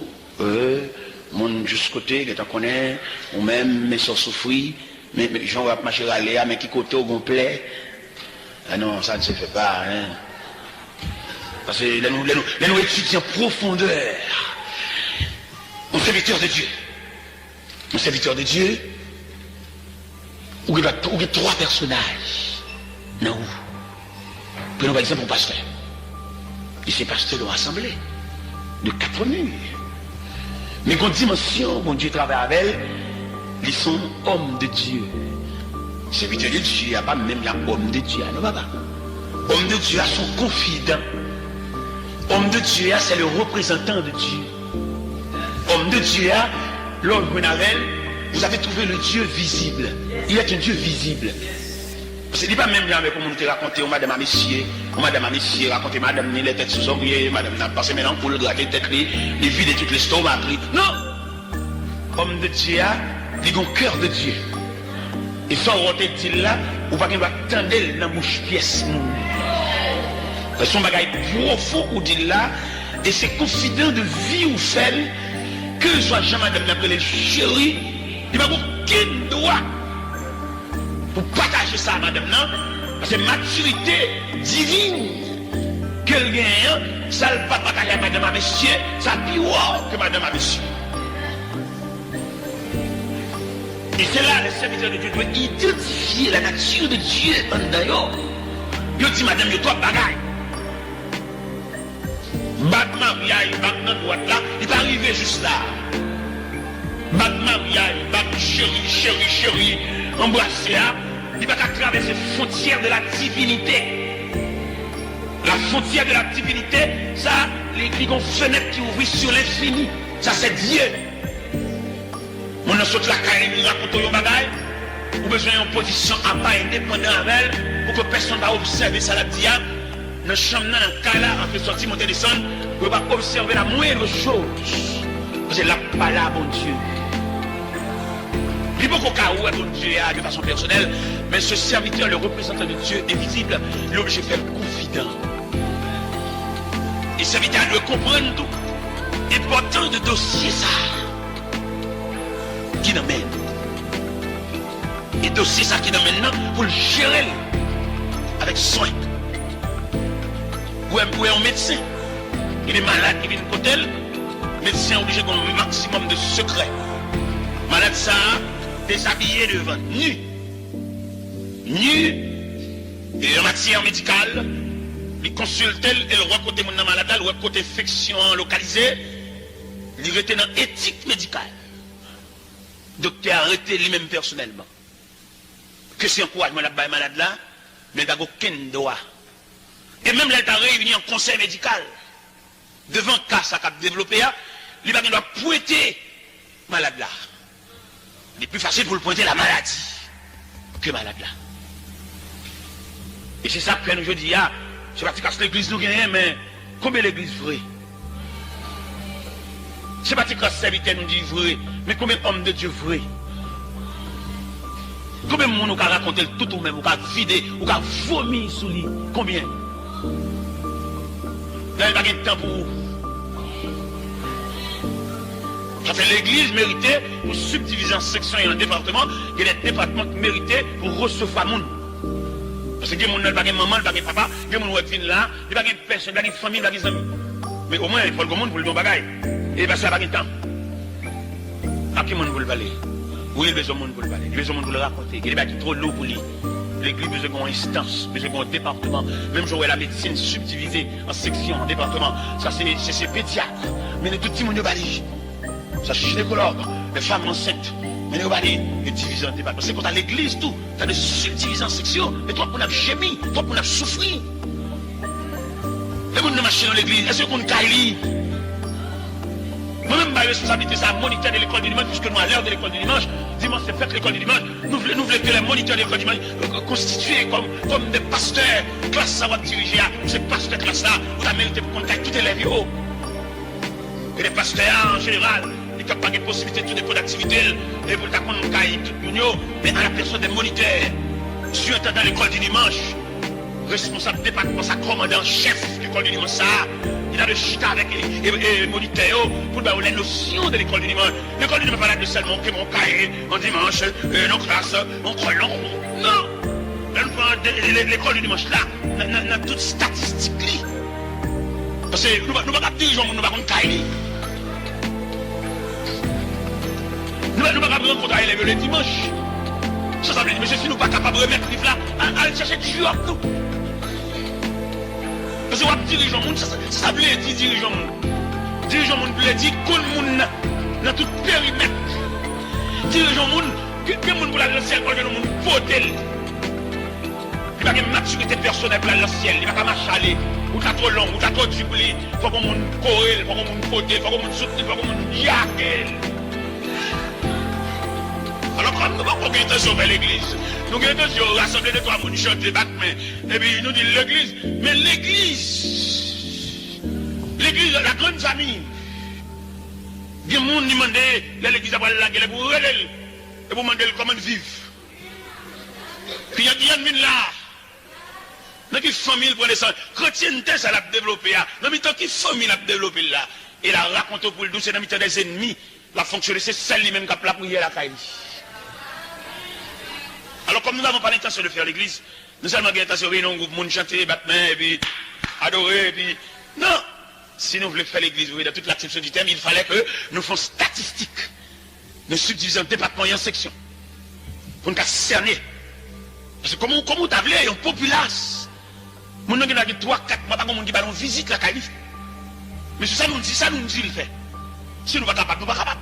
mon juste côté, qui t'en connaît, ou même mes soeurs souffrir, mais j'en vais marcher à l'air, mais qui côté au complet. Ah non, ça ne se fait pas, hein. Parce que nous étudions en profondeur. On serviteur de Dieu. Un serviteur de Dieu, où il y a trois personnages. Non. Prenons par exemple un pasteur. Et ces pasteurs de l'assemblée, de 4 murs. Mais qu'en dimension, mon Dieu travaille avec elle, ils sont hommes de Dieu. Serviteur de Dieu, il n'y a pas même l'homme de Dieu. Non, papa. Homme de Dieu a son confident. Homme de Dieu, c'est le représentant de Dieu. Homme de Dieu, l'homme Menavel, vous avez trouvé le Dieu visible. Il est un Dieu visible. Ce n'est pas même là avec comment nous te raconter, madame à messieurs, raconter madame ni les têtes sous ouvrier, madame n'a passé maintenant pour le gratter tête les vider toutes les stomacs. Non! Homme de Dieu, il a un cœur de Dieu. Et sans roter là, ou pas qu'il va tendre dans la bouche pièce. Son bagage profond ou dit là, et c'est confident de vie ou celle, que soit jamais madame l'appelée chérie, il va aucun droit pour partager ça à madame là, parce que maturité divine qu'elle gagne, ça ne va pas partager à madame à monsieur, ça plus haut que madame à monsieur. Et c'est là le serviteur de Dieu doit identifier la nature de Dieu en d'ailleurs. Il dit madame, il y a trois bagailles. Bat mariage, bat dans droite là, il est arrivé juste là. Bat mariage, bat chérie, embrasser là, il va traverser la frontière de la divinité. La frontière de la divinité, ça, les fenêtre qui ouvre sur l'infini. Ça, c'est Dieu. On a sorti la carrière, il raconte un bagaille, ou besoin d'une position à pas indépendant avec elle, pour que personne ne va observer ça la diable. Dans le champ, dans le cas là, en fait sortir, monter, descendre, on va observer la moindre chose. C'est là, pas là, bon Dieu. Il n'y a pas qu'au cas où bon Dieu de façon personnelle, mais ce serviteur, le représentant de Dieu invisible, il est obligé de faire confident. Et ce serviteur doit comprendre tout. Important de dossier ça. Qui n'amène. Et dossier ça qui n'amène maintenant pour le gérer avec soin. Ou un médecin, il est malade, il vient de côté, le médecin est obligé d'avoir un maximum de secrets. Malade ça, déshabillé devant, nu, et en matière médicale, il consulte et le roi côté mon malade, le roi côté infection localisée, il était dans éthique médicale. Docteur arrêté lui-même personnellement. Que c'est encouragement là-bas malade là, mais il n'a aucun droit. Et même là, il a réuni en conseil médical. Devant le cas ça a développé, il doit pointer malade là. Il est plus facile pour le pointer la maladie que malade là. Et c'est ça que nous je dis, je ne sais pas si l'église nous gagne, mais combien l'église vraie? Je ne sais pas si le serviteur nous dit vrai, mais combien d'hommes de Dieu vrai? Combien de monde nous a raconté tout ou même, ou a vidé, ou a vomi sous lui? Combien? Là, il n'y a pas de temps pour vous. Ça fait l'église méritée pour subdiviser en sections et en départements. Il y a des départements qui mérités pour recevoir monde. Parce que les gens n'ont pas de maman, pas de papa, les gens qui viennent là, ils n'ont pas de personne, pas de famille, pas de amis. Mais au moins, il faut le monde pour le don bagaille. Et parce qu'il n'y a pas de temps. À qui monde vous le parler? Oui, il a besoin de monde pour le parler. Il a besoin de monde pour le raconter. Il est trop lourd pour lui. L'église a besoin d'une instance, besoin d'un département. Même si la médecine subdivisée en sections, en départements, ça c'est pédiatre. Mais les tout petits monde bali. Ça c'est gynécologue, les femmes enceintes. Mais les bali, les divisés en départements. C'est quand à l'église tout, tu as des subdivisions en sections. Et toi, on a gémi, toi, on a souffri. Les gens qui marchent dans l'église, est-ce qu'on caille? Moi-même, ma responsabilité, c'est à moniteur de l'école du dimanche, puisque nous, à l'heure de l'école du dimanche, dimanche, c'est fait l'école du dimanche, nous voulons que les moniteurs de l'école du dimanche constitués comme des pasteurs, classe ça va diriger, ces pasteurs classe là, vous avez mérité pour contacter tous les élèves. Et les pasteurs, en général, ils n'ont pas de possibilité de tout dépôt d'activité, et pour t'apprendre tout le monde, mais à la personne des moniteurs, surintendant l'école du dimanche, responsable département, sa commandant chef de l'école du dimanche, ça. Il a le chita avec les moniteurs pour donner les notions de l'école du dimanche. L'école du dimanche n'est pas là de seulement que mon cahier en dimanche, nos classes, mon colon. Non! L'école du dimanche là, n'a toute statistique. Parce que nous ne pouvons pas dire que nous ne pouvons pas cahier. Nous ne pouvons pas prendre compte à élèves le dimanche. Ça veut dire, mais si nous ne sommes pas capables de remettre le livre là, aller chercher du jour nous. Parce que vous dirigeant monde, ça veut dire dirigeant monde. Dirigeant monde veut dire que le monde dans tout périmètre. Dirigeant monde, que le monde pour aller dans le ciel, que le monde voter. Il n'y a pas de maturité personnelle pour aller dans le ciel. Il n'y a pas de marcher aller. Ou t'as trop long, ou t'as trop dublé. Il faut que le monde corre, il faut que le monde voter, il faut que le monde soutenir, il faut que le monde yaquer. Alors comme nous n'avons pas intention vers l'église, nous avons intention de rassembler les trois personnes, chanter, battre main, et puis nous disons l'église, mais l'église, la grande famille, il y a des gens qui demandent l'église à la gueule pour relayer, et pour demander comment vivre. Puis il y a des gens là, dans qui famille pour descendre, chrétienté ça l'a développé, dans le temps qui famille l'a développé là, et la raconte pour le douce, dans le temps des ennemis, la fonctionner, c'est celle même qui a la prière à la caille. Alors comme nous n'avons pas l'intention de faire l'église, nous avons l'intention de un groupe, chanter, battre main, et puis adorer, et puis... Non! Si nous voulons faire l'église, vous voyez, dans toute l'acception du terme, il fallait que nous fassions statistiques. Nous subdivisons département et en section. Pour nous cerner. Parce que comment tu as vu, il y a une populace. Nous avons 3-4 mois, pas comme qui va visite la calife. Mais ça nous dit le fait. Si nous ne sommes pas capables, nous ne sommes pas capables.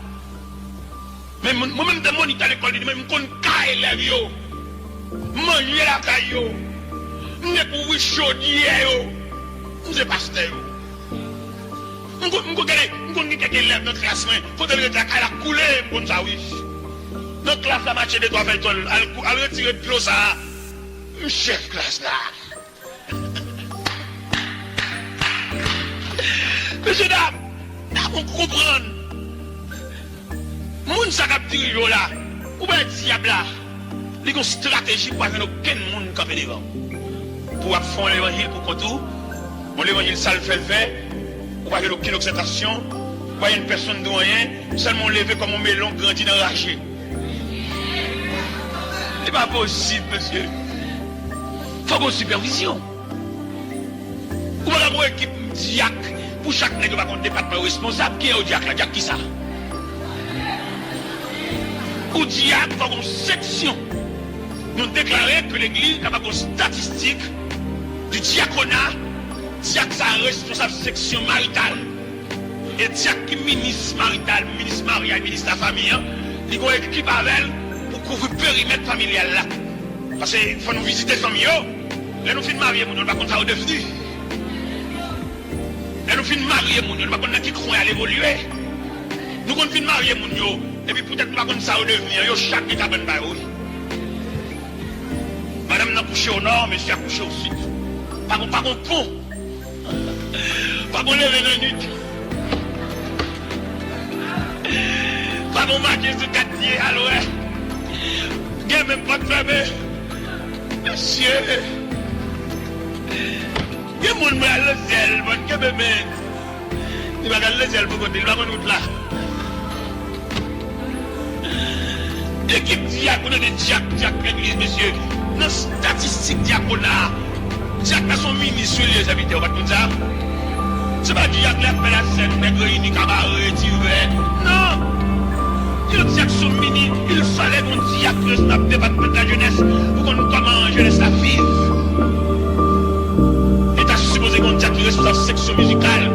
Mais moi-même, de moniter à l'école, je me connais les élèves. Manger la caillou, nous ne pouvons chaudier, nous ne pasteur. Nous connaissons quelques élèves dans la classe, pour te dire qu'elle a coulé, comme ça, oui. Dans la classe, la marché de toi, elle retire de l'eau, ça. Chef classe là. Monsieur dame, on comprend. Moun sa kap dirigeant là, ou bien diable là. Il y a une stratégie pour avoir aucun monde qui est devant. Pour faire l'évangile pour contour, l'évangile ça le fait, pour avoir aucune acceptation, pour avoir une personne de rien, seulement lever comme un melon grandi dans l'argile. Ce n'est pas possible, monsieur. Il faut une supervision. Ou bien avoir une équipe diacre, pour chaque nègre, par contre, département responsable, qui est au diacre, la diacre qui ça? Ou diacre, par une section. Nous déclarons que l'église n'a pas de statistique du diaconat, diacre sa responsable section maritale, et diacre qui ministre marital, ministre mariage, ministre de la famille, il y a une équipe avec elle pour couvrir le périmètre familial là. Parce qu'il faut nous visiter les familles, là nous finissons marier, nous ne pouvons pas ça devenu. Là nous finissons marier, nous ne pouvons pas qui croient à l'évoluer. Nous finissons marier, et puis peut-être nous ne pouvons pas ça devenir, chaque état bonne baille. Madame n'a couché au nord, monsieur a couché au sud. Pas qu'on pont. Pas qu'on lève la nuit. Pas qu'on marque ce quartier à l'ouest. Il n'y a même pas de famille. Monsieur. Il y a mon mal le ciel, mon bébé. Il va gagner le ciel pour côté, il va gagner là. L'équipe diacre, des diacres l'église, monsieur. Dans statistique diaconat, diacre son ministre, les invités, on va comme ça. C'est pas diacre qui fait la scène, mais réuni, cabaret, tiré. Non! Le diacre son ministre, il fallait qu'on diacre dans le département de la jeunesse pour qu'on nous comment la jeunesse la vive. Et t'as supposé qu'on diacre reste dans la section musicale.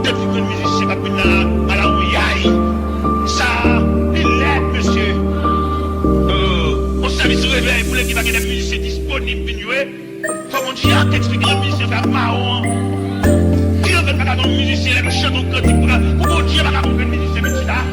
Depuis que le musicien va venir à la ouïaille. Ça, il est, monsieur. On service réveil pour l'équipe qui a des musiciens disponibles. Il faut qu'on diacre explique le musicien faire marron. Il ne fait pas dans le musicien, il chante au cantique pour qu'on Dieu va comprendre le musicien, mais ça.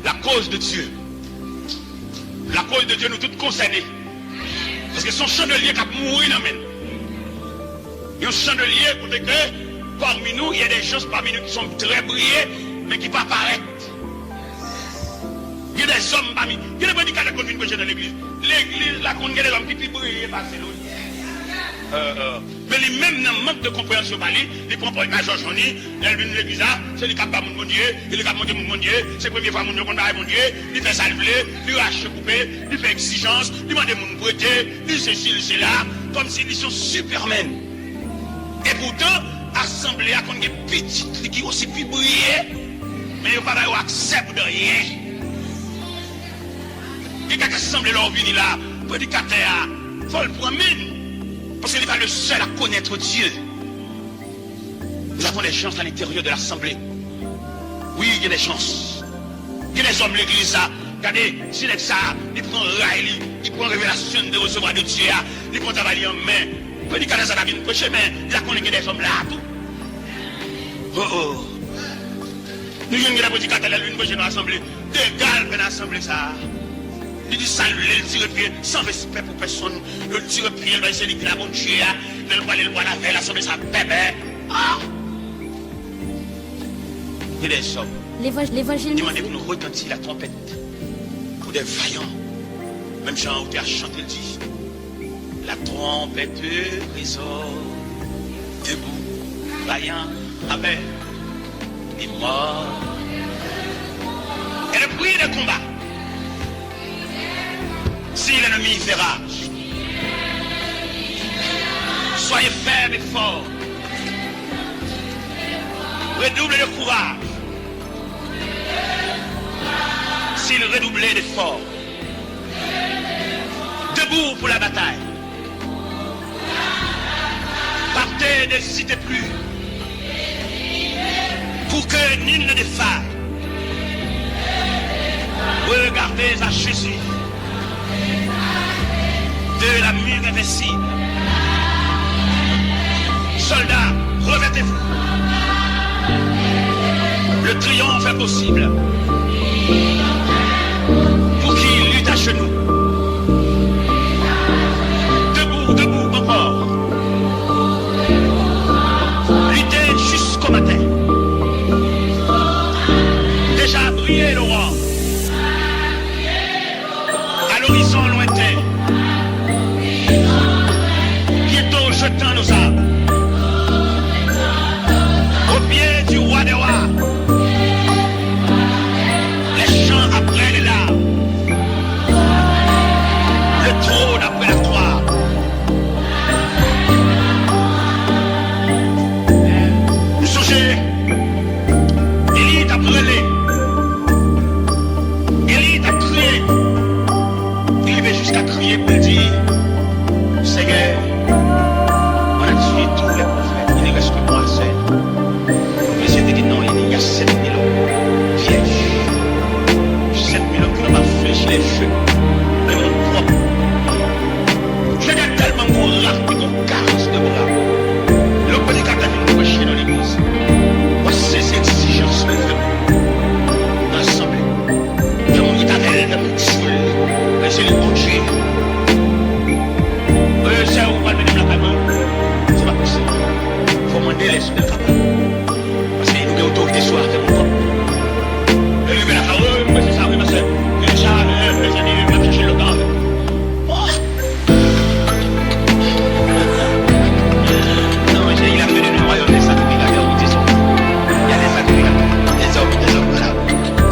La cause de Dieu. La cause de Dieu nous tous concernés. Parce que son chandelier qui a mouru dans le il y a un chandelier pour que parmi nous, il y a des gens parmi nous qui sont très brillés, mais qui ne apparaissent pas. Il y a des hommes parmi nous. Il y a des prédicateurs qui viennent dans l'église. L'église, là, il y a des hommes qui brillent par ces mais les mêmes dans le manque de compréhension par lui, les propres à Georges Johnny, elle vient de l'église, c'est le cap mon Dieu, il est cap monter mon Dieu, c'est la première fois mon Dieu qu'on a mon Dieu, il fait salver, il rache couper, il fait exigence, il demande mon prêter, il ceci, il cela, comme s'ils sont supermen. Et pourtant, assemblée à qu'on est petite, qui aussi plus briller, mais il n'y a pas d'accepte de rien. Il y a assemblée leur vie là, prédicateur, il faut le promener. Parce qu'il n'est pas le seul à connaître Dieu. Nous avons des chances à l'intérieur de l'assemblée. Oui, il y a des chances. Il y a des hommes de l'église, ça. Regardez, s'il est ça, il prend rail, il prend révélation de recevoir de Dieu, il prend travail en main. Il peut dire que ça va venir prêcher, mais il a connu des hommes là, tout. Oh oh. Nous avons des prédicateurs là, nous dans l'assemblée. Dégal dans l'assemblée, ça. Il dit salut, il tire pied, sans respect pour personne. Il tire pied, il va essayer de la bonne Dieu. Il va aller le voir la veille, l'assemblée, ça bébé. Ah! Il y a des hommes. L'évangile. Demandez pour nous retentir la trompette. Pour des vaillants. Même Jean, où tu as chanté, il dit la trompette résonne. Debout, vaillant, amen. Il mort. Et le bruit de combat. Si l'ennemi fait rage, soyez fermes et forts. Redoublez de courage. S'il redoublait d'efforts, debout pour la bataille. Partez, n'hésitez plus. Pour que nul ne défaille. Demandez à Jésus de la mûre invincible. Soldats, revêtez-vous. Le triomphe est possible. Pour qui lutte à genoux. Debout, debout, encore. Luttez jusqu'au matin. Déjà brillé l'aurore. À l'horizon lointain. Bientôt jetant nos armes. Au pied du roi des rois. Les chants après les larmes. Le trône après la croix. Vous songez, Élie t'a brûlé. Élie t'a crié. Il va jusqu'à crier pour dire, Seigneur, on a tué tous les prophètes, il ne reste que moi seul. Mais c'était dit non, il y a 7000 hommes pièges. 7000 hommes qui n'ont pas fléchi les feux. Mais mon propre. Je n'ai tellement mon rare que mon carence de bras. Le prédicateur vient me prêcher dans l'église. Voici ces exigences de l'Assemblée. Je m'en dis à elle, de me tuer. Mais c'est le bon Dieu. C'est où va le mener la caméra. C'est pas possible. Il faut demander les sous-de capable. Parce qu'il nous a autorité sur la terre, mon peuple. Mais la parole, c'est ça, oui, ma soeur. Déjà, les amis, ils vont chercher le temps. Non, il a fait le royaume des sacrificateurs. Il y a des sacrificateurs, des hommes, voilà.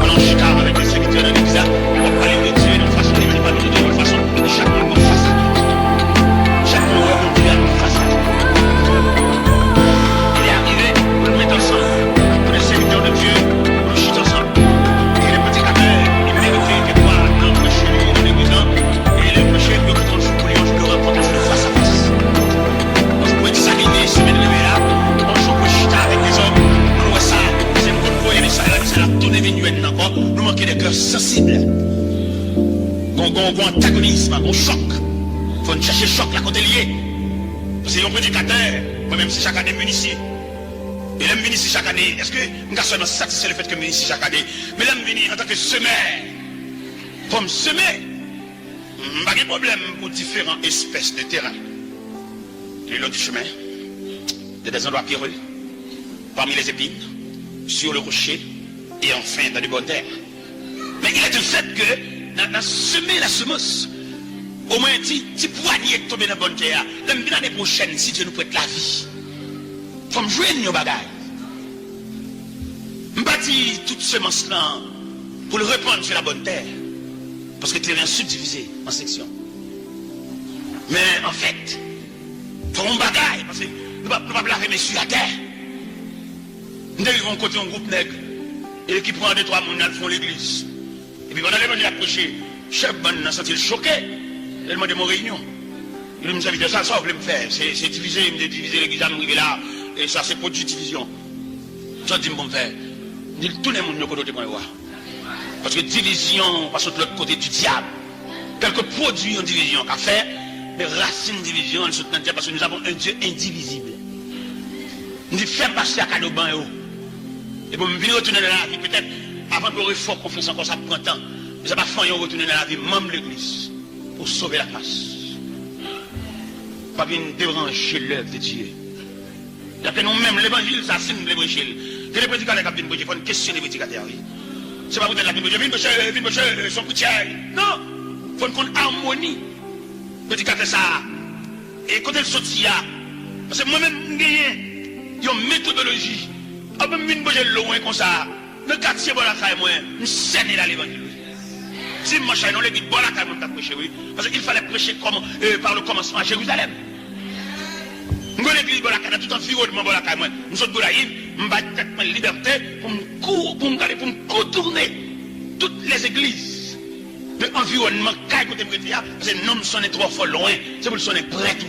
On en chicane avec les serviteurs dans l'église, on va parler de Dieu d'une façon, on va parler de Dieu d'une façon, de chaque mois, on fasse ça. Chaque mois, on dit à nous face à Dieu. Il est arrivé, on le met ensemble, pour les serviteurs de Dieu, on le chute ensemble. Et les petits capeurs, ils méritaient que toi, dans le péché, dans l'église, et les péchés, nous, quand on joue pour les anges, nous rencontrons face à face. Donc, vous pouvez s'aligner, se mettre levé là, on joue pour chita avec les hommes, on voit ça, c'est une bonne voyage, ça là, tourner vénuenne encore, nous manquons des cœurs sensibles. Gon antagonisme, gon choc. Faut nous chercher choc là côté lié. Parce que un prédicateur, moi-même si chaque année ici. Et l'aime venir ici chaque année. Est-ce que nous sommes satisfaits le fait que nous ici chaque année? Mais l'aime venir en tant que semeur. Faut me semer. Pas de problème pour différentes espèces de terrain. Le long du chemin, des endroits pierreux, parmi les épines, sur le rocher, et enfin dans de bonnes terres. Mais il est un fait que dans semer la semence, au moins un petit poignet de tomber dans la bonne terre. L'année prochaine, si Dieu nous prête la vie, il faut me jouer nos bagages. Je ne pas dire toute semence là pour le répandre sur la bonne terre. Parce que le terrain est subdivisé en sections. Mais en fait, il faut un bagage. Parce que nous ne pouvons pas la remettre sur la terre. Nous arrivons côté un groupe nègre. Et qui prend 2-3 personnes qui font l'église. Et puis pendant les gens qui approché, chef ban a senti choqué. Il m'a demandé mon réunion. Il me dit ça, vous voulez me faire. C'est diviser, il me dit diviser l'église à nous là. Et ça, c'est produit division. Ça dit, bon faire. Il dit, tout le monde ne peut pas voir. Parce que division, passe de l'autre côté du diable. Quelques produits en division qu'a fait, des racines de division, elles sont dans le diable parce que nous avons un Dieu indivisible. Nous dit, fais passer à cadeau ban et haut. Et pour me venir retourner dans la vie, peut-être, avant que l'effort qu'on fasse encore, ça prend temps. Mais ça va faire retourner dans la vie, même l'église, pour sauver la face. Pas bien débrancher l'œuvre de Dieu. D'après nous-mêmes, l'évangile, ça c'est nous l'évangile. Que les prédicateurs qui viennent prêcher, il faut une question des prédicateurs. C'est pas peut-être la Bible, viens prêcher, son petit non, il faut une harmonie. Prédicateur ça. Et quand elle sortit là, parce que moi-même, il y a une méthodologie. Ah ben, je vais loin comme ça. Le quartier, bon, la caille, moi, je scène là l'évangile. Si moi, je suis dans l'église, bon, la caille, je prêcher, oui. Parce qu'il fallait prêcher par le commencement à Jérusalem. Je vais l'église, bon, la caille, tout environnement, bon, la caille, moi. Nous sommes goulaïm, je vais battre ma liberté pour me contourner toutes les églises de l'environnement, caille, côté prêté, parce que non, sonner trop fort loin, c'est pour le sonner près tout.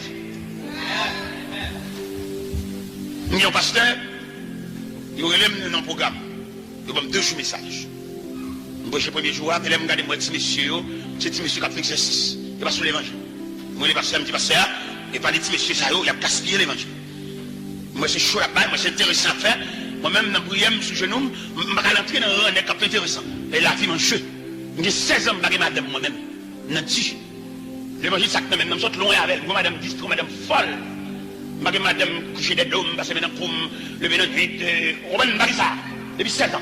Il y a un pasteur, il relève dans le programme. Il y a 2 messages. Je premier jour, mais là, je regarde moi, petit monsieur, c'est petit monsieur qui a fait exercice. Il va sur l'évangile. Moi, les pasteurs, petit pasteur, et pas les petits messieurs, ça, il a gaspillé l'évangile. Moi, c'est chaud là-bas, moi, c'est intéressant à faire. Moi-même, dans le prière, je suis genou, je vais rentrer dans un cap intéressant. Et la vie, mon jeu. J'ai 16 ans, je vais madame moi-même. Je dis, l'évangile, ça, même, je suis loin avec. Moi, madame, distre, madame, folle. Je vais madame, coucher des dômes, parce que madame, pour me lever dans le nuit, on va me ça, depuis 7 ans.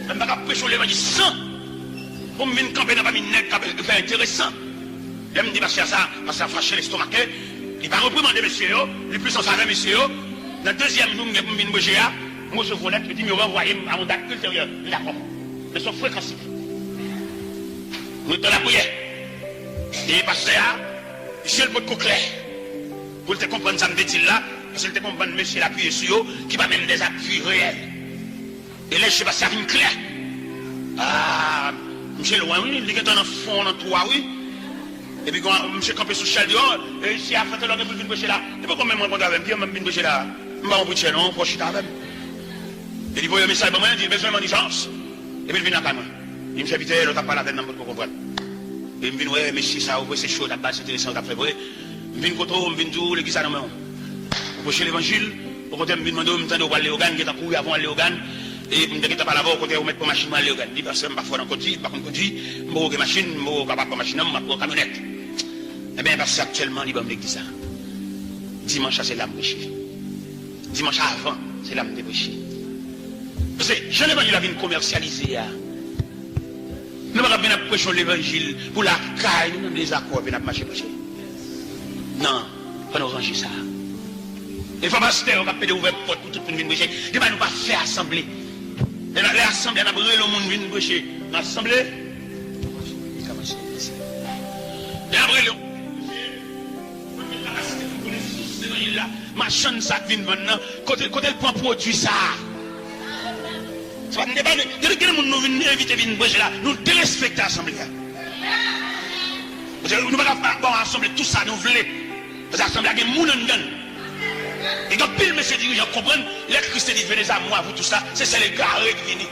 Je vais prêcher l'évangile sans, pour me venir camper dans la mine, faire intéressant. Je me dis, parce que ça a fâché l'estomac. Il va reprimander monsieur, il est plus en saveur monsieur. Dans le deuxième jour, je vais venir me gérer. Moi, je vous dis, je me renvoyer à mon date ultérieur. D'accord. Mais son fréquence. Nous sommes la prière. Et pasteur, je le pot clair. Pour te comprendre ça, me dit là, parce que te comprendre monsieur l'appui sur eux, qui va même des appuis réels. Et là, je sais pas si ça vient clair. Ah, monsieur loin, oui, il est dans le fond, dans le toit, oui. Et puis, quand monsieur campé sous chal dehors, et ici, à faire l'ordre pour venir boucher là. Et pourquoi même moi, je vais venir boucher là? Je vais boucher non, pour chiter avec. Et il voit un message pour moi, il dit besoin de licence. Et puis il vient à moi. Il me fait vite, l'autre n'a pas la peine pour comprendre. Et il me dit, ouais, mais si ça, c'est chaud là-bas, c'est intéressant, t'as fait vrai. Il me dit, il me dit, tout, l'église à la main. Pour chercher l'évangile, au côté, il me demande, il me dit, aller au Gan, il est en couru avant aller au Gan. Et il me dit, il pas là-bas, au côté, où mettre pour machine, aller au Gan. Il dit, parce que parfois, dans le côté, par contre, je vais machine, je vais pas machine, je vais camionnette. Eh bien, parce qu'actuellement, il va me l'église. Dimanche, c'est l'âme prêchée. Dimanche avant, c'est l'âme débauchée. Parce que je n'ai pas dit la vie commercialisée. Nous n'avons pas prêché l'évangile pour la caille, nous avons des accords, nous avons marché. Non, on a ranger ça. Il faut pas se faire, on va péder ouvert porte pour tout le monde prêcher. Il ne va pas faire assembler. L'assemblée, on a brûlé le monde venir prêcher. L'assemblée, on a brûlé ma chaîne ça vient maintenant côté le point produit ça ça ne dépend de quel monde nous venons inviter venir bouger là nous dérespecter l'assemblée parce que nous pas bon assembler tout ça nous voulons parce que l'assemblée a des monde dedans et donc pile monsieur dirigeant comprendre les Christ dit venez à moi vous tout ça c'est les gars qui viennent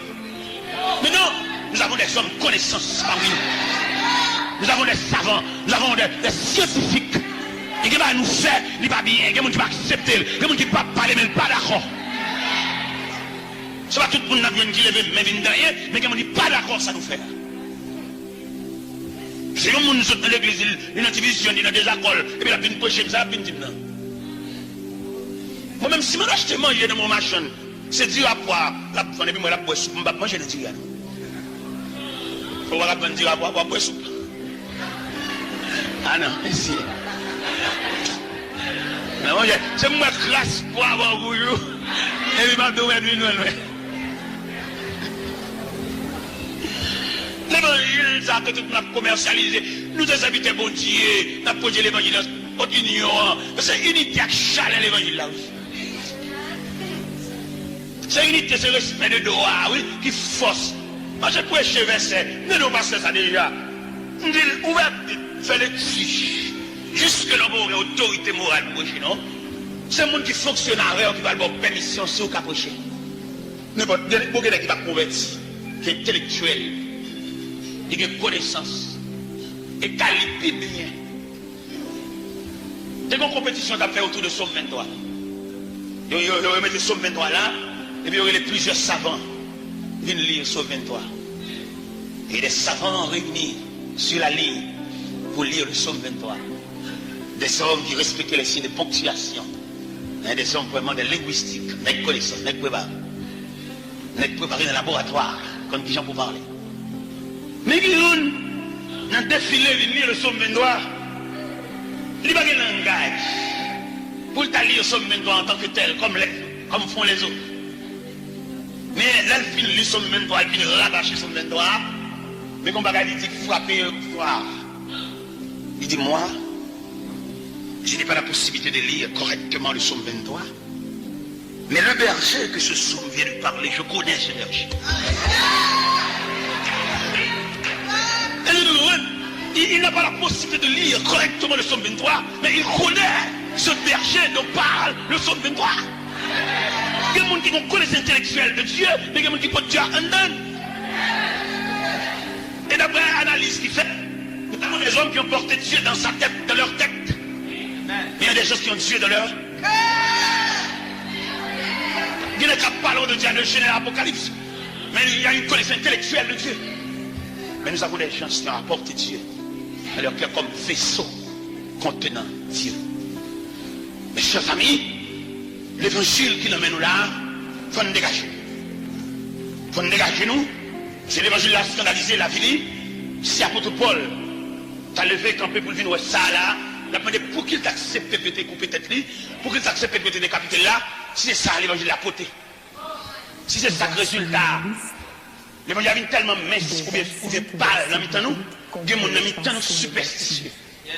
mais non nous avons des hommes connaissances parmi nous nous avons des savants nous avons des scientifiques. Et qui va nous faire, il va bien, il y a des gens qui vont accepter, il y a des gens qui ne vont pas parler, mais pas d'accord. Ce n'est pas tout le monde qui lève, mais vient derrière, mais il y a des gens qui ne sont pas d'accord, ça nous fait. C'est comme nous sommes dans l'église, il y a une division, il y a des accords, et puis la pine prochaine, ça va venir non. Moi-même, si je m'achète manger dans mon machin, c'est dire à boire, la fin, et puis moi, la boire soupe, je ne vais pas manger de dire. Il faut voir la bonne dire à boire soupe. Ah non, ici. C'est moi classe pour avoir vous. Et il m'a donné une nouvelle. L'évangile, ça que tout le monde a commercialisé. Nous des habitants bon Dieu, nous avons posé l'évangile en union. C'est unité à chaler l'évangile là aussi. C'est unité, c'est le respect de droit, oui, qui force. Moi je prêche verset, nous nous passons ça déjà. Nous disons, ouvert, fait les tiges. Jusque là, vous avez autorité morale pour prêcher, non? C'est le monde qui fonctionne avec qui va avoir permission sur le prêcher. N'importe qui va convertir, qui est intellectuel, qui a connaissance, et qualité bien. Dès qu'on compétition à faire autour de Somme 23, il y aurait le Somme 23 là, et puis il y aurait plusieurs savants qui viennent lire Somme 23. Et des savants réunis sur la ligne pour lire le Somme 23. Des hommes qui respectaient les signes de ponctuation. Des hommes vraiment de linguistique, des connaissances, des préparés dans le laboratoire, comme des gens pour parler. Mais qui ont défilé de lire le Somme 23, il n'y a pas de langage pour lire le Somme 23 en tant que tel, comme font les autres. Mais l'elfine lit le Somme 23, il finit rattacher le Somme 23, mais comme il dit frapper voir. Il dit moi, je n'ai pas la possibilité de lire correctement le Somme 23. Mais le berger que ce Somme vient de parler, je connais ce berger. Il n'a pas la possibilité de lire correctement le Somme 23, mais il connaît ce berger dont parle le Somme 23. Il y a des gens qui ont connaissance intellectuelle de Dieu, mais il y a des gens qui peuvent Dieu en donne. d'après l'analyse qu'il fait, nous avons des hommes qui ont porté Dieu dans sa tête, dans leur tête. Il y a des gens qui ont Dieu dans leur. Il y a des gens qui parlent de Dieu dans le Genèse Apocalypse. Mais il y a une connaissance intellectuelle de Dieu. Mais nous avons des gens qui ont apporté Dieu dans leur cœur comme vaisseau contenant Dieu. Mes chers amis, l'évangile qui nous mène là, il faut nous dégager. Il faut nous dégager nous. C'est l'évangile là scandalisé la vie. Si apôtre Paul t'a levé campé pour venir ça là, il a demandé pour qu'il t'accepte de couper tête li, pour qu'il t'accepte de décapiter là, si c'est ça l'évangile la côté. Si c'est ça le résultat. L'évangile est tellement mince ou bien pâle dans mi-temps nous, il y a des gens dans mi-temps nous superstitieux. Il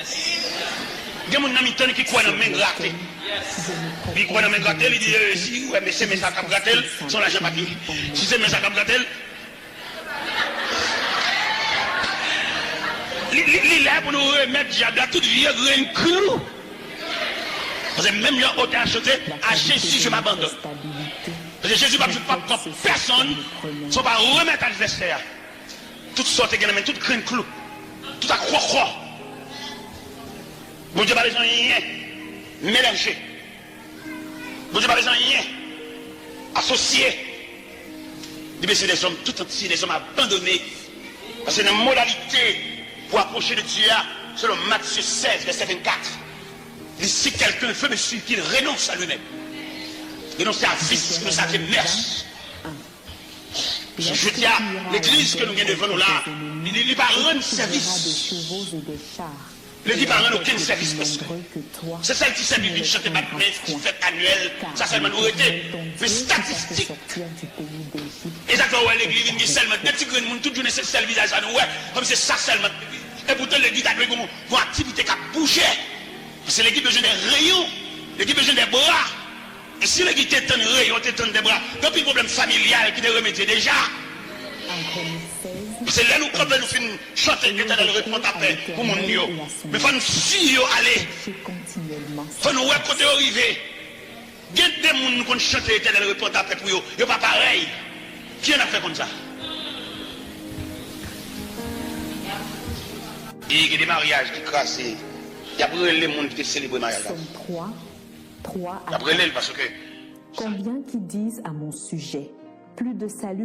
y a des gens dans mi-temps qui croient dans la main grattée. Puis croient dans la main grattée, il dit si ouais mais c'est mes sacs à gratter, sont l'argent papier. Si c'est mes sacs à gratter, il est pour nous remettre diable à toute vie, rien clou. Parce que même leur hôtel acheté, à Jésus je m'abandonne. Parce que Jésus ne va pas comme personne, ne sont pas remettre à l'adversaire. Toutes sortes de gains, toutes graines clou, tout à croix. Bon Dieu pas les gens rien mélangés. Bon Dieu pas les gens rien associés. C'est des hommes tout entiers, des hommes abandonnés. Parce que c'est une modalité pour approcher de Dieu, selon Matthieu 16, verset 24. Et si quelqu'un veut me suivre, qu'il renonce à lui-même. Renonce à vice, renonce à mœurs. Je dis à l'église que nous avons devant nous là, il n'est pas rendre service. Il n'est pas rendre aucun service presque. C'est celle qui s'est vivre, chanter ma qui fait annuel, ça seulement nous était. Mais statistique. Exactement, l'église, il dit seulement, des petits grains de monde, toute journée, c'est le visage à nous, comme c'est ça seulement. Et pourtant, l'église a une activité qui a bougé. C'est l'équipe besoin des rayons, l'équipe besoin des bras. Et si l'équipe t'étend des rayons, t'étend des bras, il y a un problème familial qui est remédié déjà. C'est là quand nous finissons chanter que dans le répondre à paix pour mon Dieu. Mais il faut nous suivre aller. Il faut nous voir côté arrivé. Il y a des gens qui chantent dans le répondre à paix pour eux. Il n'y a pas pareil. Qui en a fait comme ça? Il y a des mariages qui crassent. Il y a brûlé les gens qui célèbrent le mariage. Il y a brûlé parce que. Combien qui disent à mon sujet, plus de salut.